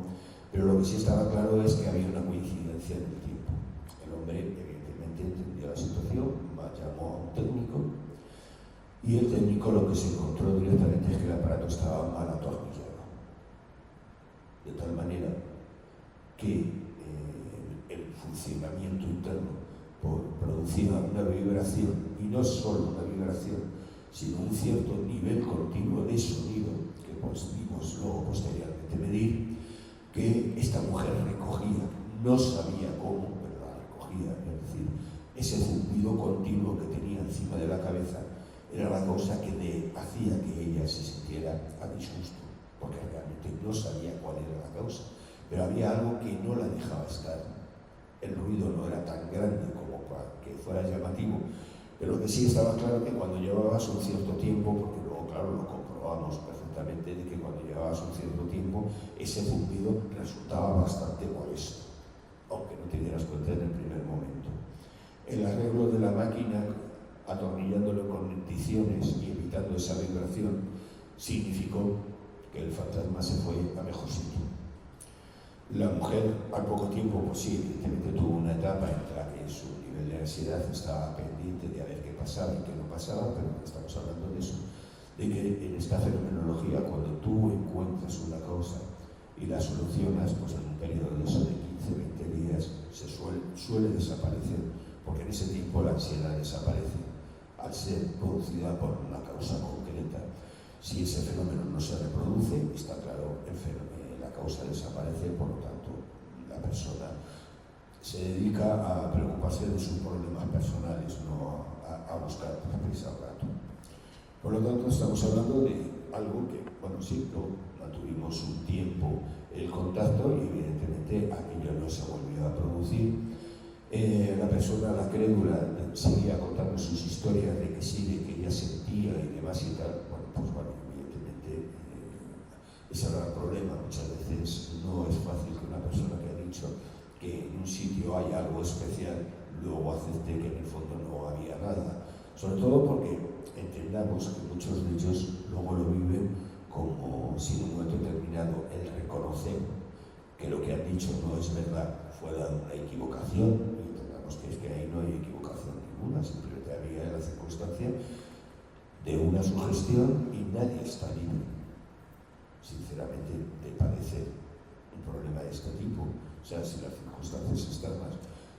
pero lo que sí estaba claro es que había una coincidencia en el tiempo. El hombre evidentemente entendió la situación, llamó a un técnico y el técnico lo que se encontró directamente es que el aparato estaba mal atornillado, de tal manera que el funcionamiento interno producía una vibración, y no solo una vibración, sino un cierto nivel continuo de sonido que pudimos luego posteriormente medir, que esta mujer recogía, no sabía cómo, pero la recogía. Es decir, ese zumbido continuo que tenía encima de la cabeza era la cosa que hacía que ella se sintiera a disgusto, porque realmente no sabía cuál era la causa, pero había algo que no la dejaba estar. El ruido no era tan grande como para que fuera llamativo, pero lo que sí estaba claro que cuando llevabas un cierto tiempo, porque luego claro lo comprobamos perfectamente, de que cuando llevabas un cierto tiempo ese zumbido resultaba bastante molesto, aunque no te dieras cuenta en el primer momento. El arreglo de la máquina, atornillándolo con ediciones y evitando esa vibración, significó que el fantasma se fue a mejor sitio. La mujer, al poco tiempo, pues sí, evidentemente tuvo una etapa en la que su nivel de ansiedad estaba pendiente de a ver qué pasaba y qué no pasaba, pero estamos hablando de eso, de que en esta fenomenología, cuando tú encuentras una causa y la solucionas, pues en un periodo de eso de 15-20 días se suele desaparecer, porque en ese tiempo la ansiedad desaparece al ser producida por una causa concreta. Si ese fenómeno no se reproduce, está claro, la causa desaparece, por lo tanto la persona se dedica a preocuparse de sus problemas personales, no a buscar prisa al rato. Por lo tanto, estamos hablando de algo que, bueno, sí, mantuvimos un tiempo el contacto y evidentemente aquello no se volvió a producir. La persona, la crédula, seguía contando sus historias de que sí, de que ella sentía y demás y tal. Bueno, pues bueno, evidentemente ese era el problema. Muchas veces no es fácil que una persona que ha dicho que en un sitio hay algo especial luego acepte que en el fondo no había nada. Sobre todo porque entendamos que muchos de ellos luego lo viven como si en un momento determinado el reconocer que lo que han dicho no es verdad fuera una equivocación, y entendamos que es que ahí no hay equivocación ninguna, simplemente había el la circunstancia de una sugestión y nadie está libre, sinceramente, de padecer un problema de este tipo. O sea, si las circunstancias externas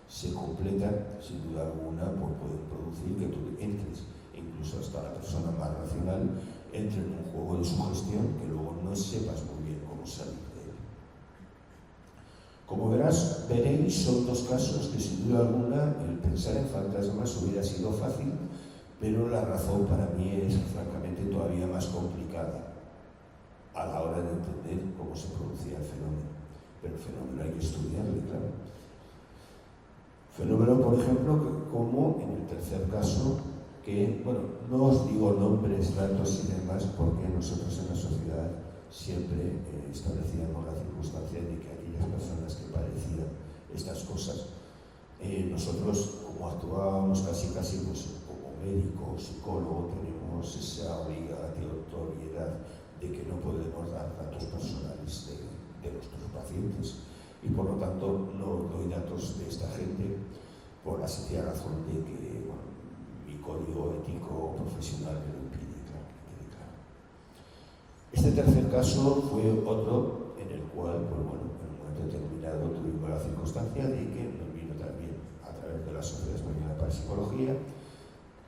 se completan, sin duda alguna, pues pueden producir que tú entres, e incluso hasta la persona más racional entre en un juego de sugestión que luego no sepas muy bien cómo salir de él. Como veréis, son dos casos que sin duda alguna el pensar en fantasmas hubiera sido fácil, pero la razón para mí es francamente todavía más complicada a la hora de entender cómo se producía el fenómeno. Pero el fenómeno hay que estudiarlo, claro. Fenómeno, por ejemplo, como en el tercer caso, que, bueno, no os digo nombres, datos y demás, porque nosotros en la sociedad siempre establecíamos la circunstancia de que aquellas personas que padecían estas cosas, nosotros, como actuábamos casi pues, como médico o psicólogo, tenemos esa obligatoriedad de que no podemos dar datos personales de nuestros pacientes, y por lo tanto no doy datos de esta gente por la sencilla razón de que, bueno, mi código ético profesional me lo impide, claro, que quede claro. Este tercer caso fue otro en el cual, pues bueno, en un momento determinado tuvimos la circunstancia de que nos vino también a través de la Sociedad Española para Psicología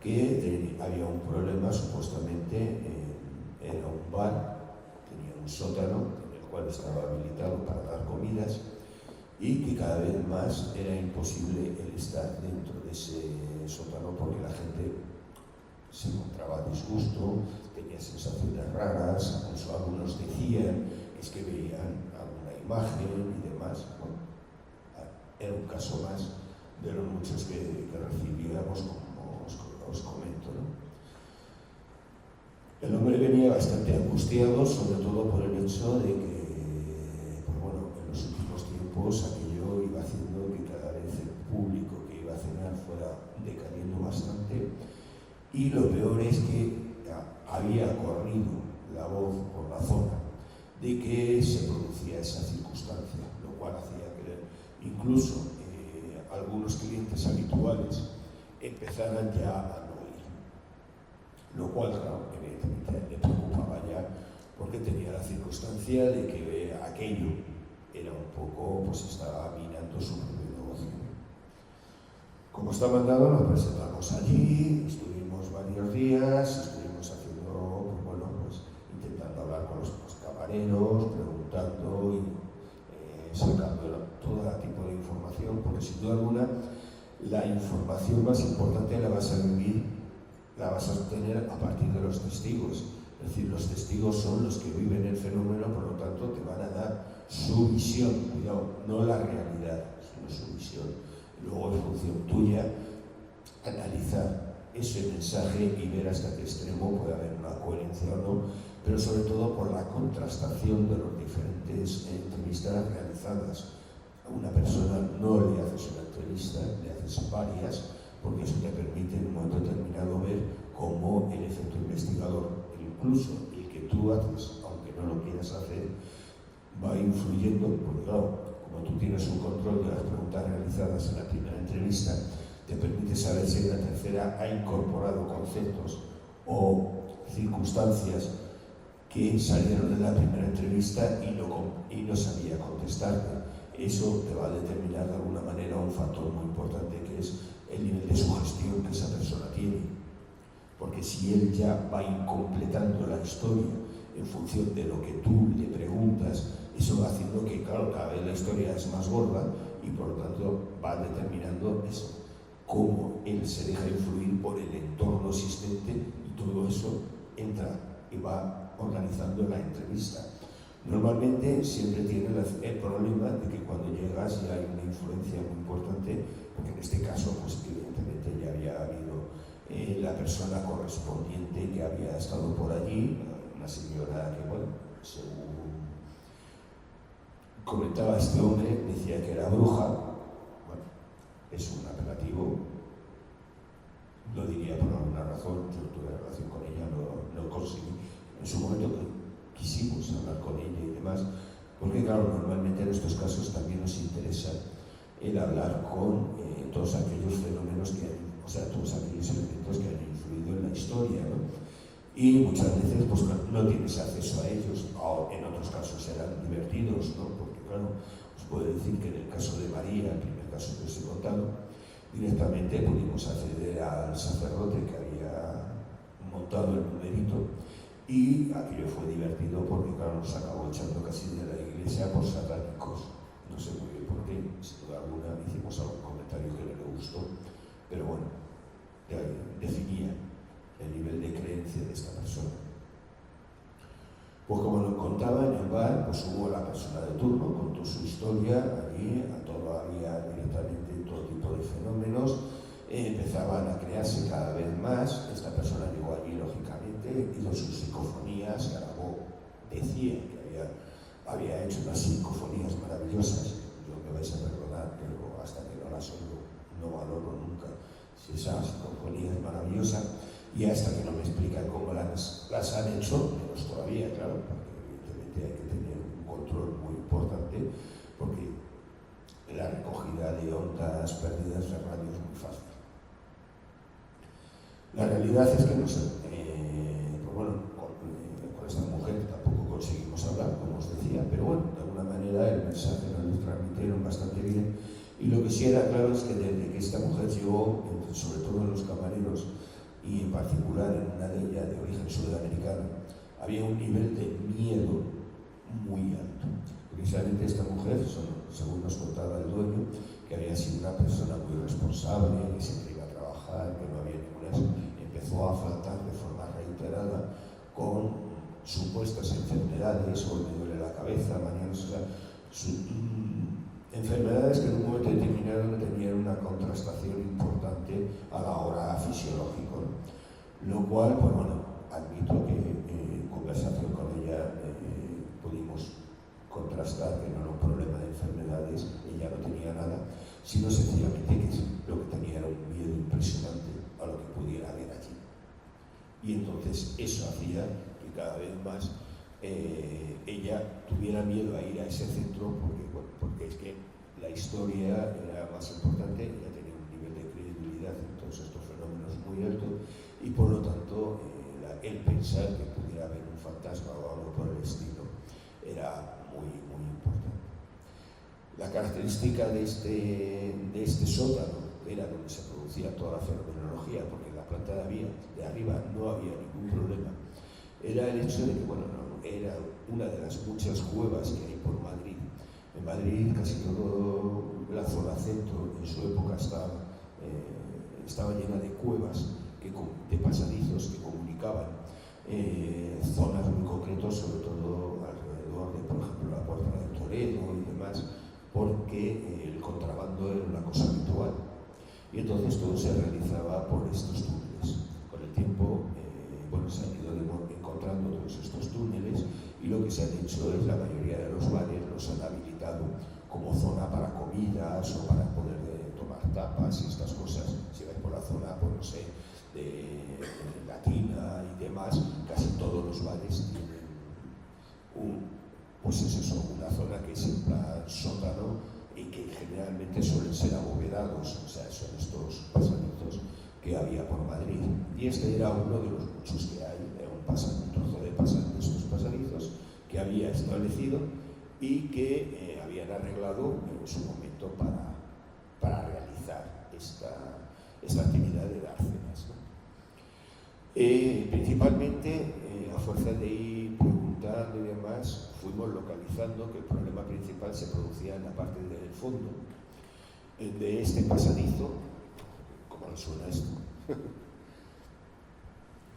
que había un problema, supuestamente era un bar, tenía un sótano en el cual estaba habilitado para dar comidas, y que cada vez más era imposible el estar dentro de ese sótano porque la gente se encontraba a disgusto, tenía sensaciones raras, incluso algunos decían es que veían alguna imagen y demás. Bueno, era un caso más de los muchos que recibíamos, como os comento, ¿no? El hombre venía bastante angustiado, sobre todo por el hecho de que, pues bueno, en los últimos tiempos aquello iba haciendo que cada vez el público que iba a cenar fuera decayendo bastante, y lo peor es que había corrido la voz por la zona de que se producía esa circunstancia, lo cual hacía que incluso algunos clientes habituales empezaran ya a no ir, lo cual, claro, evidentemente le preocupaba ya porque tenía la circunstancia de que aquello era un poco, pues estaba minando su propio negocio. Como estaba dado, nos presentamos allí, estuvimos varios días, estuvimos haciendo, pues bueno, pues intentando hablar con los camareros, preguntando y sacando todo tipo de información, porque sin duda alguna la información más importante la vas a vivir, la vas a obtener a partir de los testigos. Es decir, los testigos son los que viven el fenómeno, por lo tanto te van a dar su visión, cuidado, no la realidad, sino su visión. Luego es función tuya analizar ese mensaje y ver hasta qué extremo puede haber una coherencia o no, pero sobre todo por la contrastación de los diferentes entrevistas realizadas. A una persona no le haces una entrevista, le haces varias, porque eso te permite en un momento determinado ver cómo el efecto investigador, incluso el que tú haces, aunque no lo quieras hacer, va influyendo, porque claro, como tú tienes un control de las preguntas realizadas en la primera entrevista, te permite saber si en la tercera ha incorporado conceptos o circunstancias que salieron en la primera entrevista y no sabía contestarte. Eso te va a determinar de alguna manera un factor muy importante, que es el nivel de sugestión que esa persona tiene. Porque si él ya va incompletando la historia en función de lo que tú le preguntas, eso va haciendo que, claro, cada vez la historia es más gorda y por lo tanto va determinando eso, cómo él se deja influir por el entorno existente, y todo eso entra y va organizando la entrevista. Normalmente siempre tiene el problema de que cuando llegas ya hay una influencia muy importante, porque en este caso, pues evidentemente ya había habido la persona correspondiente que había estado por allí, una señora que, bueno, según comentaba este hombre, decía que era bruja. Bueno, es un apelativo, lo diría por alguna razón, yo tuve relación con ella, no conseguí. En su momento quisimos hablar con ella y demás, porque claro, normalmente en estos casos también nos interesa el hablar con todos aquellos fenómenos que han o sea, todos aquellos elementos que han influido en la historia, ¿no? Y muchas veces pues, no tienes acceso a ellos, o en otros casos serán divertidos, ¿no? Porque claro, os puedo decir que en el caso de María, el primer caso que os he contado, directamente pudimos acceder al sacerdote que había montado el numerito, y aquello fue divertido porque claro, nos acabó echando casi de la iglesia por satánicos. No sé muy bien por qué, sin duda alguna hicimos algún comentario que no le gustó, pero bueno, definía el nivel de creencia de esta persona. Pues como nos contaba en el bar, pues hubo la persona de turno, contó su historia, allí a todo había directamente todo tipo de fenómenos, empezaban a crearse cada vez más. Esta persona llegó allí lógicamente, hizo sus psicofonías, grabó, decía que había hecho unas psicofonías maravillosas. Yo me vais a perdonar, pero hasta que no las oigo no valoro nunca si esa psicofonía es maravillosa, y hasta que no me explican cómo las han hecho, menos todavía, claro, porque evidentemente hay que tener un control muy importante, porque la recogida de ondas perdidas de radio es muy fácil. La realidad es que no sé, pues bueno, con esta mujer tampoco conseguimos hablar, como os decía, pero bueno, de alguna manera el mensaje nos lo transmitieron bastante bien, y lo que sí era claro es que desde que esta mujer llegó, sobre todo en los camareros, y en particular en una de ellas de origen sudamericano, había un nivel de miedo muy alto. Precisamente esta mujer, según nos contaba el dueño, que había sido una persona muy responsable, que siempre iba a trabajar, que no había ninguna, empezó a faltar de forma reiterada con supuestas enfermedades, o me duele la cabeza, mañana, o sea, enfermedades que en un momento determinado tenían una contrastación importante a la hora fisiológica, ¿no? Lo cual, pues bueno, admito que en conversación con ella pudimos contrastar que no era un problema de enfermedades, ella no tenía nada, sino sencillamente que lo que tenía era un miedo impresionante a lo que pudiera haber allí. Y entonces eso hacía que cada vez más ella tuviera miedo a ir a ese centro, porque es que la historia era más importante, ella tenía un nivel de credibilidad en todos estos fenómenos muy alto, y por lo tanto el pensar que pudiera haber un fantasma o algo por el estilo era muy, muy importante. La característica de este sótano era donde se producía toda la fenomenología, porque en la planta de arriba no había ningún problema, era el hecho de que, bueno, era una de las muchas cuevas que hay por Madrid. En Madrid casi toda la zona centro en su época estaba llena de cuevas, de pasadizos que comunicaban zonas muy concretas, sobre todo alrededor de, por ejemplo, la Puerta de Toledo y demás, porque el contrabando era una cosa habitual. Y entonces todo se realizaba por estos túneles. Con el tiempo, se han ido encontrando todos estos túneles, y lo que se han hecho es, la mayoría de los bares los han habilitado como zona para comidas o para poder tomar tapas y estas cosas. Si vais por la zona, pues no sé, de Latina y demás, casi todos los bares tienen una zona que es en plan sótano, y que generalmente suelen ser abovedados, o sea, son estos pasadizos que había por Madrid. Y este era uno de los muchos que hay, un trozo de estos pasadizos que había establecido y que habían arreglado en su momento para realizar esta actividad de dársenas, ¿no? Principalmente, a fuerza de ir preguntando y demás, fuimos localizando que el problema principal se producía en la parte del fondo de este pasadizo. ¿Cómo suena esto?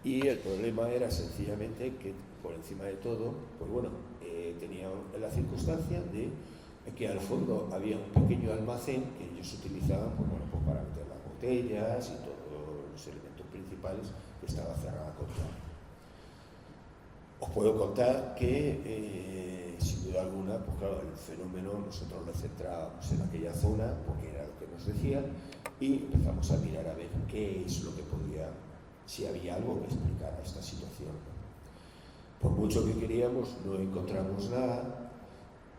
Y el problema era sencillamente que, por encima de todo, pues bueno, tenía la circunstancia de que al fondo había un pequeño almacén que ellos utilizaban, pues bueno, pues para meter las botellas y todos los elementos principales, que estaba cerrada con llave. Os puedo contar que, sin duda alguna, pues claro, el fenómeno nosotros lo centrábamos en aquella zona, porque era lo que nos decían, y empezamos a mirar a ver qué es lo que podía, si había algo que explicara esta situación. Por mucho que queríamos, no encontramos nada.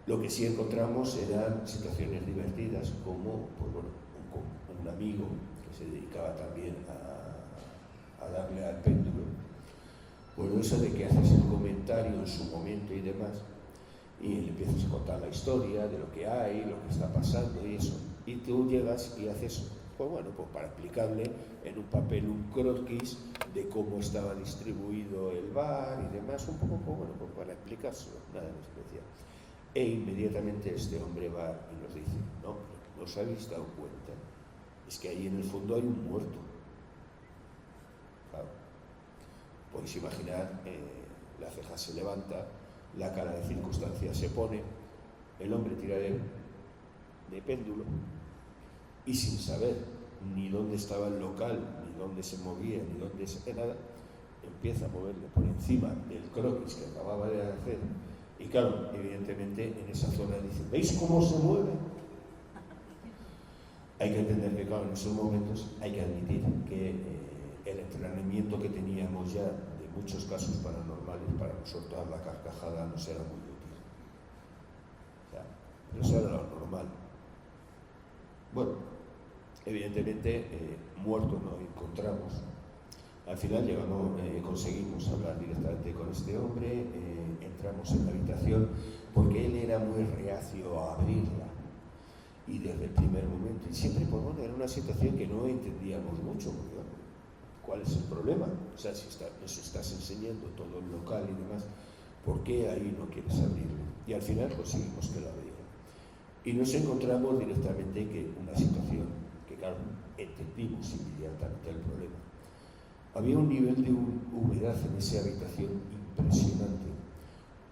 Lo que sí encontramos eran situaciones divertidas, como, pues bueno, un amigo que se dedicaba también a darle al péndulo. Bueno, eso de que haces el comentario en su momento y demás, y le empiezas a contar la historia de lo que hay, lo que está pasando y eso, y tú llegas y haces, pues bueno, pues para explicarle en un papel un croquis de cómo estaba distribuido el bar y demás, un poco, pues bueno, pues para explicárselo, nada en especial. E inmediatamente este hombre va y nos dice, no, ¿no os habéis dado cuenta? Es que ahí en el fondo hay un muerto. Claro. Podéis imaginar, la ceja se levanta, la cara de circunstancia se pone, el hombre tira de péndulo y sin saber ni dónde estaba el local, ni dónde se movía, ni dónde se nada, empieza a moverle por encima del croquis que acababa de hacer. Y claro, evidentemente en esa zona dicen, ¿veis cómo se mueve? Hay que entender que, claro, en esos momentos hay que admitir que el entrenamiento que teníamos ya de muchos casos paranormales, para nosotros dar la carcajada nos era muy útil. O sea, pero eso era lo normal. Bueno, evidentemente muerto no encontramos. Al final conseguimos hablar directamente con este hombre, entramos en la habitación porque él era muy reacio a abrirla. Y desde el primer momento, y siempre, pues bueno, era una situación que no entendíamos mucho, porque, bueno, ¿cuál es el problema? O sea, si nos estás enseñando todo el local y demás, ¿por qué ahí no quieres abrirlo? Y al final conseguimos que lo abriera. Y nos encontramos directamente que una situación que, claro, entendimos inmediatamente el problema. Había un nivel de humedad en esa habitación impresionante.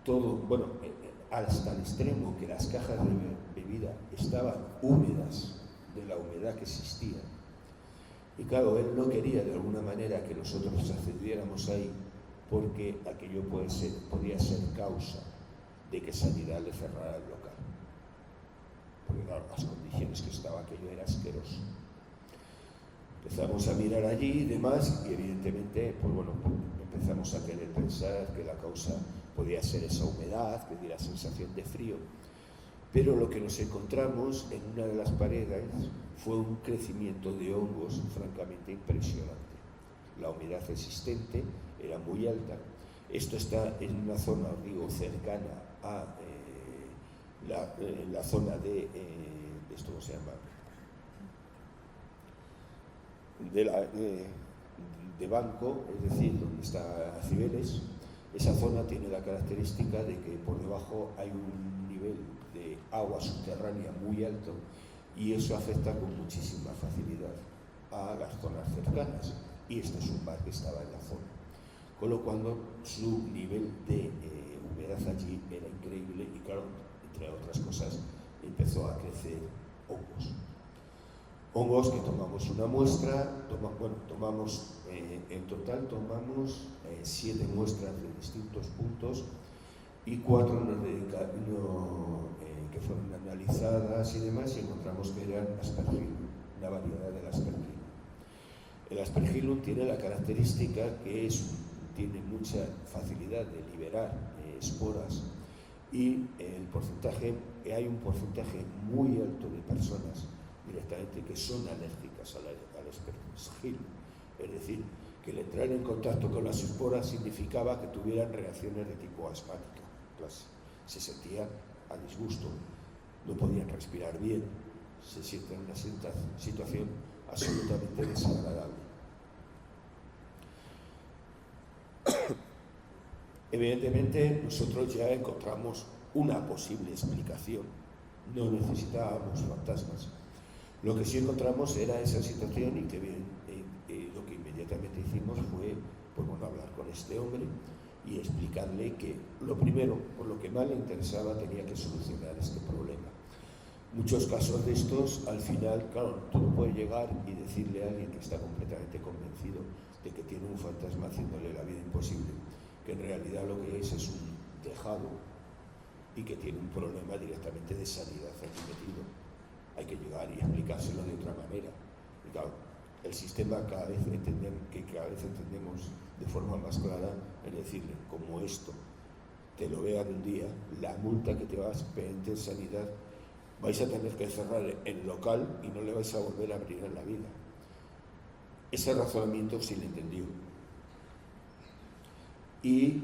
Todo, bueno, hasta el extremo que las cajas de bebida estaban húmedas de la humedad que existía. Y claro, él no quería de alguna manera que nosotros accediéramos ahí porque aquello podía ser causa de que Sanidad le cerrara el local. Porque claro, las condiciones que estaba aquello era asqueroso. Empezamos a mirar allí y demás, y evidentemente, pues bueno, empezamos a querer pensar que la causa podía ser esa humedad, que diera sensación de frío. Pero lo que nos encontramos en una de las paredes fue un crecimiento de hongos francamente impresionante. La humedad existente era muy alta. Esto está en una zona, digo, cercana a la zona de esto ¿cómo se llama? De Banco, es decir, donde está Cibeles. Esa zona tiene la característica de que por debajo hay un nivel de agua subterránea muy alto y eso afecta con muchísima facilidad a las zonas cercanas. Y este es un bar que estaba en la zona. Con lo cual su nivel de humedad allí era increíble y claro, entre otras cosas, empezó a crecer hongos. Hongos que tomamos una muestra, en total tomamos 7 muestras de distintos puntos y 4 que fueron analizadas y demás, y encontramos que eran aspergillum, una variedad del aspergillum. El aspergillum tiene la característica que tiene mucha facilidad de liberar esporas y hay un porcentaje muy alto de personas directamente que son alérgicas al aspergillum. Es decir, que el entrar en contacto con las esporas significaba que tuvieran reacciones de tipo asmática. Entonces, se sentían a disgusto, no podían respirar bien, se sienten en una situación absolutamente desagradable. Evidentemente, nosotros ya encontramos una posible explicación. No necesitábamos fantasmas. Lo que sí encontramos era esa situación y que lo que inmediatamente hicimos fue, pues bueno, hablar con este hombre y explicarle que lo primero, por lo que más le interesaba, tenía que solucionar este problema. Muchos casos de estos, al final, claro, tú no puedes llegar y decirle a alguien que está completamente convencido de que tiene un fantasma haciéndole la vida imposible, que en realidad lo que es un tejado y que tiene un problema directamente de sanidad aquí metido. Hay que llegar y explicárselo de otra manera. Y claro, el sistema cada vez entendemos de forma más clara, es decirle, como esto te lo vean un día, la multa que te vas a pedir en sanidad, vais a tener que cerrar el local y no le vais a volver a abrir en la vida. ese razonamiento sí le entendió. Y,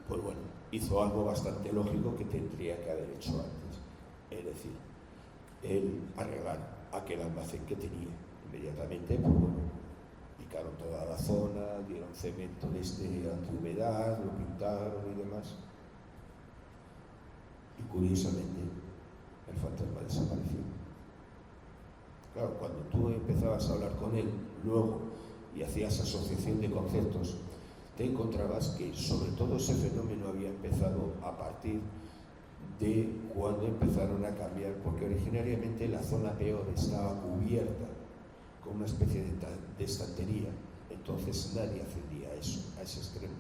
pues bueno, hizo algo bastante lógico que tendría que haber hecho antes. Es decir, él arreglar aquel almacén que tenía. Inmediatamente, pues bueno, picaron toda la zona, dieron cemento de antihumedad, lo pintaron y demás. Y curiosamente, el fantasma desapareció. Claro, cuando tú empezabas a hablar con él luego y hacías asociación de conceptos, te encontrabas que sobre todo ese fenómeno había empezado a partir de cuando empezaron a cambiar, porque originariamente la zona peor estaba cubierta con una especie de estantería, entonces nadie accedía a eso, a ese extremo.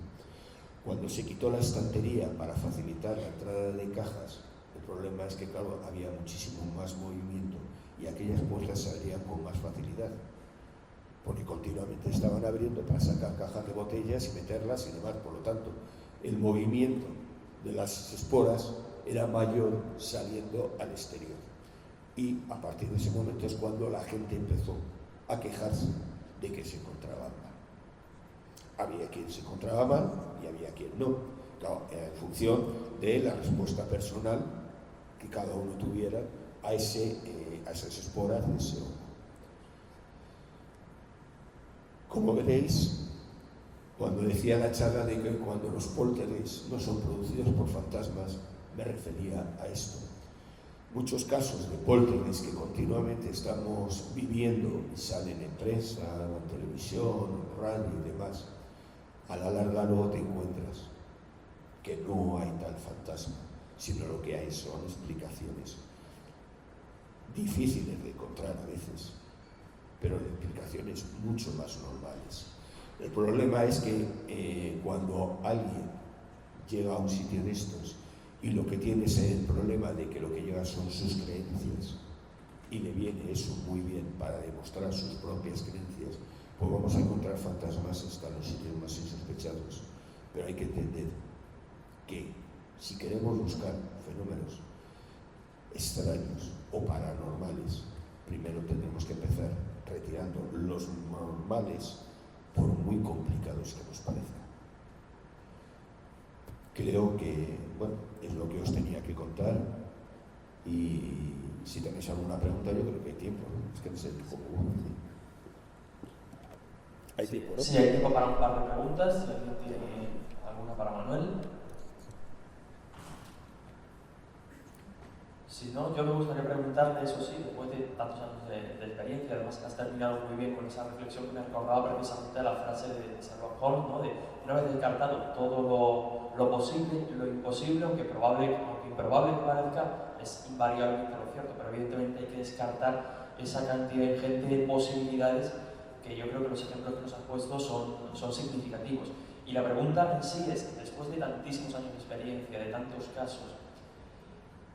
Cuando se quitó la estantería para facilitar la entrada de cajas, el problema es que, claro, había muchísimo más movimiento y aquellas puertas se abrían con más facilidad, porque continuamente estaban abriendo para sacar cajas de botellas y meterlas y demás. Por lo tanto, el movimiento de las esporas era mayor saliendo al exterior. Y a partir de ese momento es cuando la gente empezó a quejarse de que se encontraba mal. Había quien se encontraba mal y había quien no. Claro, en función de la respuesta personal que cada uno tuviera a esas esporas de ese hongo. Como veréis, cuando decía la charla de que cuando los poltergeists no son producidos por fantasmas, me refería a esto. Muchos casos de poltergeists que continuamente estamos viviendo y salen en prensa, en televisión, en radio y demás, a la larga luego te encuentras que no hay tal fantasma, sino lo que hay son explicaciones difíciles de encontrar a veces, pero de explicaciones mucho más normales. El problema es que cuando alguien llega a un sitio de estos y lo que tiene es el problema de que lo que lleva son sus creencias y le viene eso muy bien para demostrar sus propias creencias, pues vamos a encontrar fantasmas hasta los sitios más insospechados. Pero hay que entender que si queremos buscar fenómenos extraños o paranormales, primero tendremos que empezar retirando los normales, por muy complicados que nos parezcan. Creo que, bueno, es lo que os tenía que contar, y si tenéis alguna pregunta, yo creo que hay tiempo, ¿no? Es que no sé cómo... ¿Hay tiempo, no? Sí, hay tiempo para un par de preguntas. Si alguien tiene alguna para Manuel. Si no, yo me gustaría preguntarte, eso sí, después de tantos años de experiencia, además que has terminado muy bien con esa reflexión que me recordaba precisamente la frase de Sherlock Holmes, ¿no? De una vez descartado todo lo posible y lo imposible, aunque improbable que parezca, es invariablemente lo cierto, pero evidentemente hay que descartar esa cantidad ingente de posibilidades que yo creo que los ejemplos que nos has puesto son significativos. Y la pregunta en sí es, después de tantísimos años de experiencia, de tantos casos,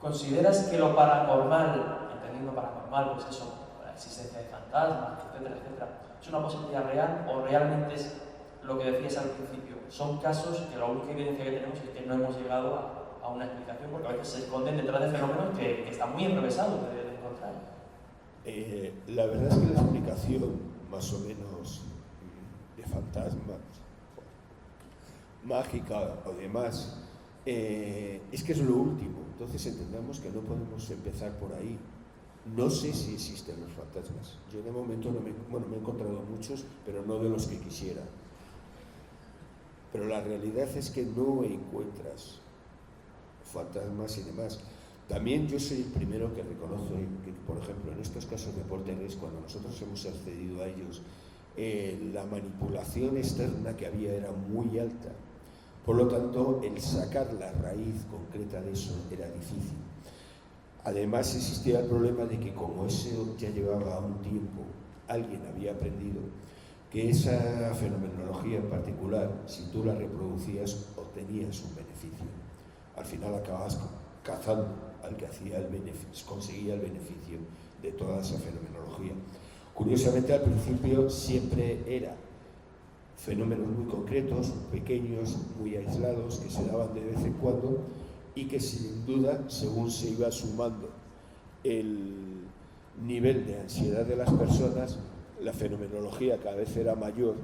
¿consideras que lo paranormal, entendiendo paranormal, pues eso, la existencia de fantasmas, etcétera, etcétera, es una posibilidad real o realmente es lo que decías al principio? Son casos que la única evidencia que tenemos es que no hemos llegado a una explicación, porque a veces se esconden detrás de fenómenos que están muy enrevesados de encontrar. La verdad es que la explicación, más o menos, de fantasmas, mágica o demás, es que es lo último. Entonces entendamos que no podemos empezar por ahí. No sé si existen los fantasmas. Yo de momento me he encontrado muchos, pero no de los que quisiera. Pero la realidad es que no encuentras fantasmas y demás. También yo soy el primero que reconoce que, por ejemplo, en estos casos de poltergeist, cuando nosotros hemos accedido a ellos, la manipulación externa que había era muy alta. Por lo tanto, el sacar la raíz concreta de eso era difícil. Además, existía el problema de que, como eso ya llevaba un tiempo, alguien había aprendido que esa fenomenología en particular, si tú la reproducías, obtenías un beneficio. Al final acababas cazando al que conseguía el beneficio de toda esa fenomenología. Curiosamente, al principio siempre era fenómenos muy concretos, pequeños, muy aislados, que se daban de vez en cuando y que sin duda, según se iba sumando el nivel de ansiedad de las personas, la fenomenología cada vez era mayor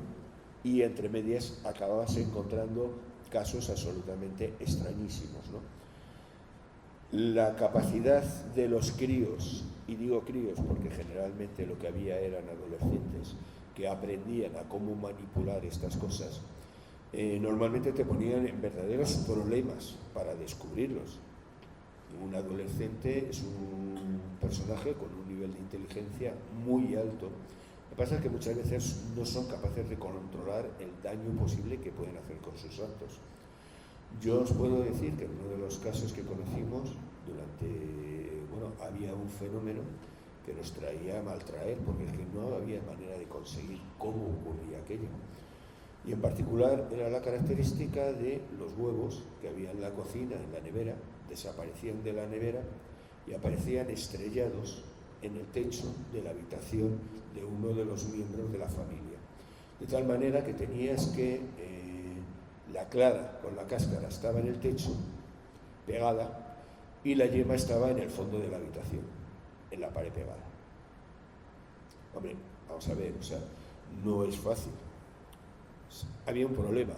y entre medias acababas encontrando casos absolutamente extrañísimos, ¿no? La capacidad de los críos, y digo críos porque generalmente lo que había eran adolescentes que aprendían a cómo manipular estas cosas, normalmente te ponían en verdaderos problemas para descubrirlos. Un adolescente es un personaje con un nivel de inteligencia muy alto. Lo que pasa es que muchas veces no son capaces de controlar el daño posible que pueden hacer con sus actos. Yo os puedo decir que en uno de los casos que conocimos, había un fenómeno que nos traía a maltraer, porque es que no había manera de conseguir cómo ocurría aquello. Y en particular era la característica de los huevos que había en la cocina, en la nevera, desaparecían de la nevera y aparecían estrellados en el techo de la habitación de uno de los miembros de la familia. De tal manera que tenías que, la clara con la cáscara estaba en el techo, pegada, y la yema estaba en el fondo de la habitación, en la pared pegada. Hombre, vamos a ver, no es fácil. Había un problema,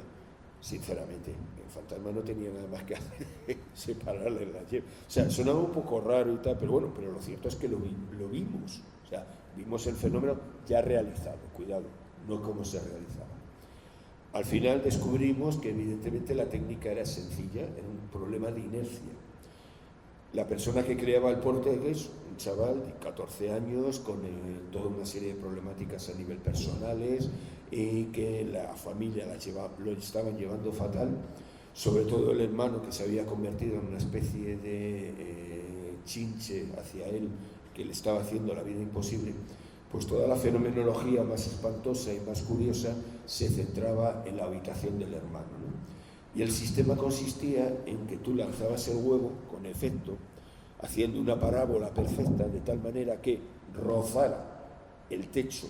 sinceramente. El fantasma no tenía nada más que hacer separarle la yema. Sonaba un poco raro y tal, pero lo cierto es que lo vimos. Vimos el fenómeno ya realizado, cuidado, no cómo se realizaba. Al final descubrimos que evidentemente la técnica era sencilla, era un problema de inercia. La persona que creaba el poltergeist, un chaval de 14 años con toda una serie de problemáticas a nivel personales y que la familia lo estaban llevando fatal, sobre todo el hermano que se había convertido en una especie de chinche hacia él que le estaba haciendo la vida imposible. Pues toda la fenomenología más espantosa y más curiosa se centraba en la habitación del hermano, ¿no? Y el sistema consistía en que tú lanzabas el huevo con efecto, haciendo una parábola perfecta de tal manera que rozara el techo,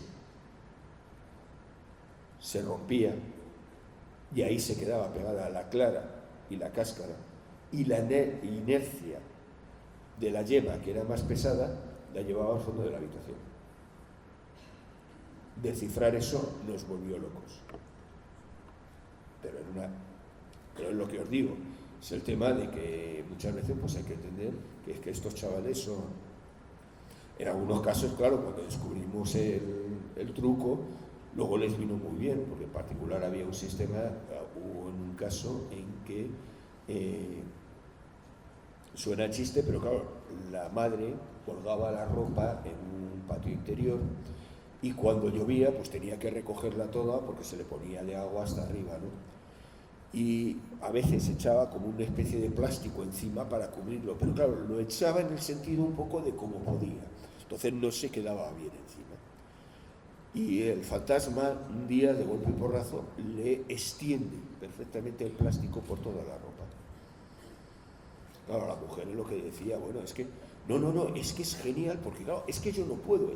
se rompía y ahí se quedaba pegada la clara y la cáscara, y la inercia de la yema, que era más pesada, la llevaba al fondo de la habitación. Descifrar eso nos volvió locos. Pero es lo que os digo, es el tema de que muchas veces pues hay que entender que es que estos chavales son, en algunos casos, claro, cuando descubrimos el truco, luego les vino muy bien, porque en particular había un sistema, hubo en un caso en que suena chiste, pero claro, la madre colgaba la ropa en un patio interior y cuando llovía pues tenía que recogerla toda porque se le ponía de agua hasta arriba, ¿no? Y a veces echaba como una especie de plástico encima para cubrirlo, pero claro, lo echaba en el sentido un poco de como podía, entonces no se quedaba bien encima. Y el fantasma un día de golpe y porrazo le extiende perfectamente el plástico por toda la ropa. Claro, la mujer es lo que decía, es que no, es que es genial, porque claro, es que yo no puedo.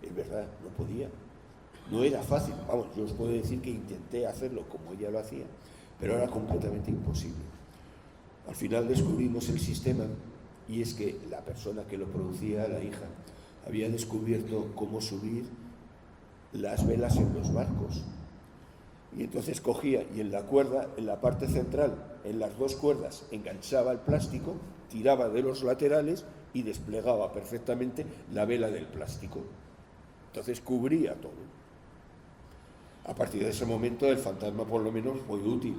Es verdad, no podía. No era fácil, yo os puedo decir que intenté hacerlo como ella lo hacía, pero era completamente imposible. Al final descubrimos el sistema y es que la persona que lo producía, la hija, había descubierto cómo subir las velas en los barcos. Y entonces cogía y en la cuerda, en la parte central, en las dos cuerdas, enganchaba el plástico, tiraba de los laterales y desplegaba perfectamente la vela del plástico. Entonces cubría todo. A partir de ese momento el fantasma por lo menos fue útil.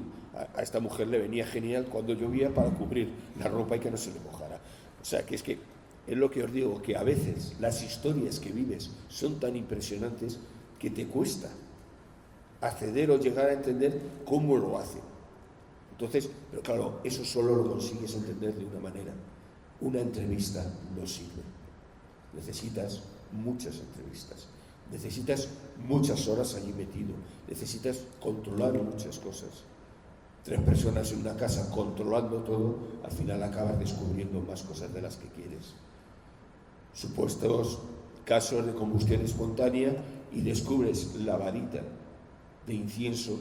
A esta mujer le venía genial cuando llovía para cubrir la ropa y que no se le mojara. Es que es lo que os digo, que a veces las historias que vives son tan impresionantes que te cuesta acceder o llegar a entender cómo lo hacen. Entonces, pero claro, eso solo lo consigues entender de una manera. Una entrevista no sirve. Necesitas muchas entrevistas. Necesitas muchas horas allí metido, necesitas controlar muchas cosas. 3 personas en una casa controlando todo, al final acabas descubriendo más cosas de las que quieres. Supuestos casos de combustión espontánea y descubres la varita de incienso,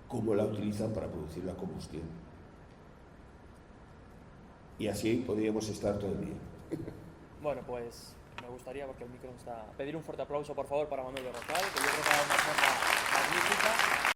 cómo la utilizan para producir la combustión. Y así podríamos estar todo el día. Bueno, pues me gustaría, porque el micro no está... Pedir un fuerte aplauso, por favor, para Manuel Berrocal, que yo creo que ha dado una charla magnífica.